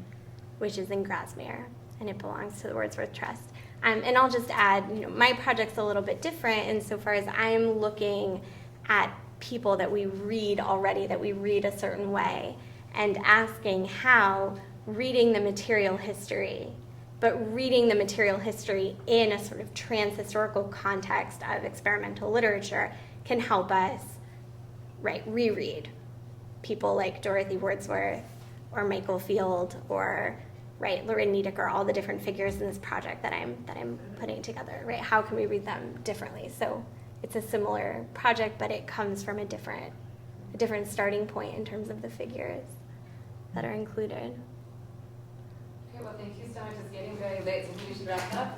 which is in Grasmere, and it belongs to the Wordsworth Trust. And I'll just add, my project's a little bit different insofar as I'm looking at people that we read already, that we read a certain way, and asking how reading the material history, but reading the material history in a sort of trans-historical context of experimental literature can help us, reread people like Dorothy Wordsworth or Michael Field or Lorin Niedecker, all the different figures in this project that I'm putting together, How can we read them differently? So it's a similar project, but it comes from a different a different starting point in terms of the figures that are included. Okay, well, thank you so much. It's getting very late, so we should wrap up.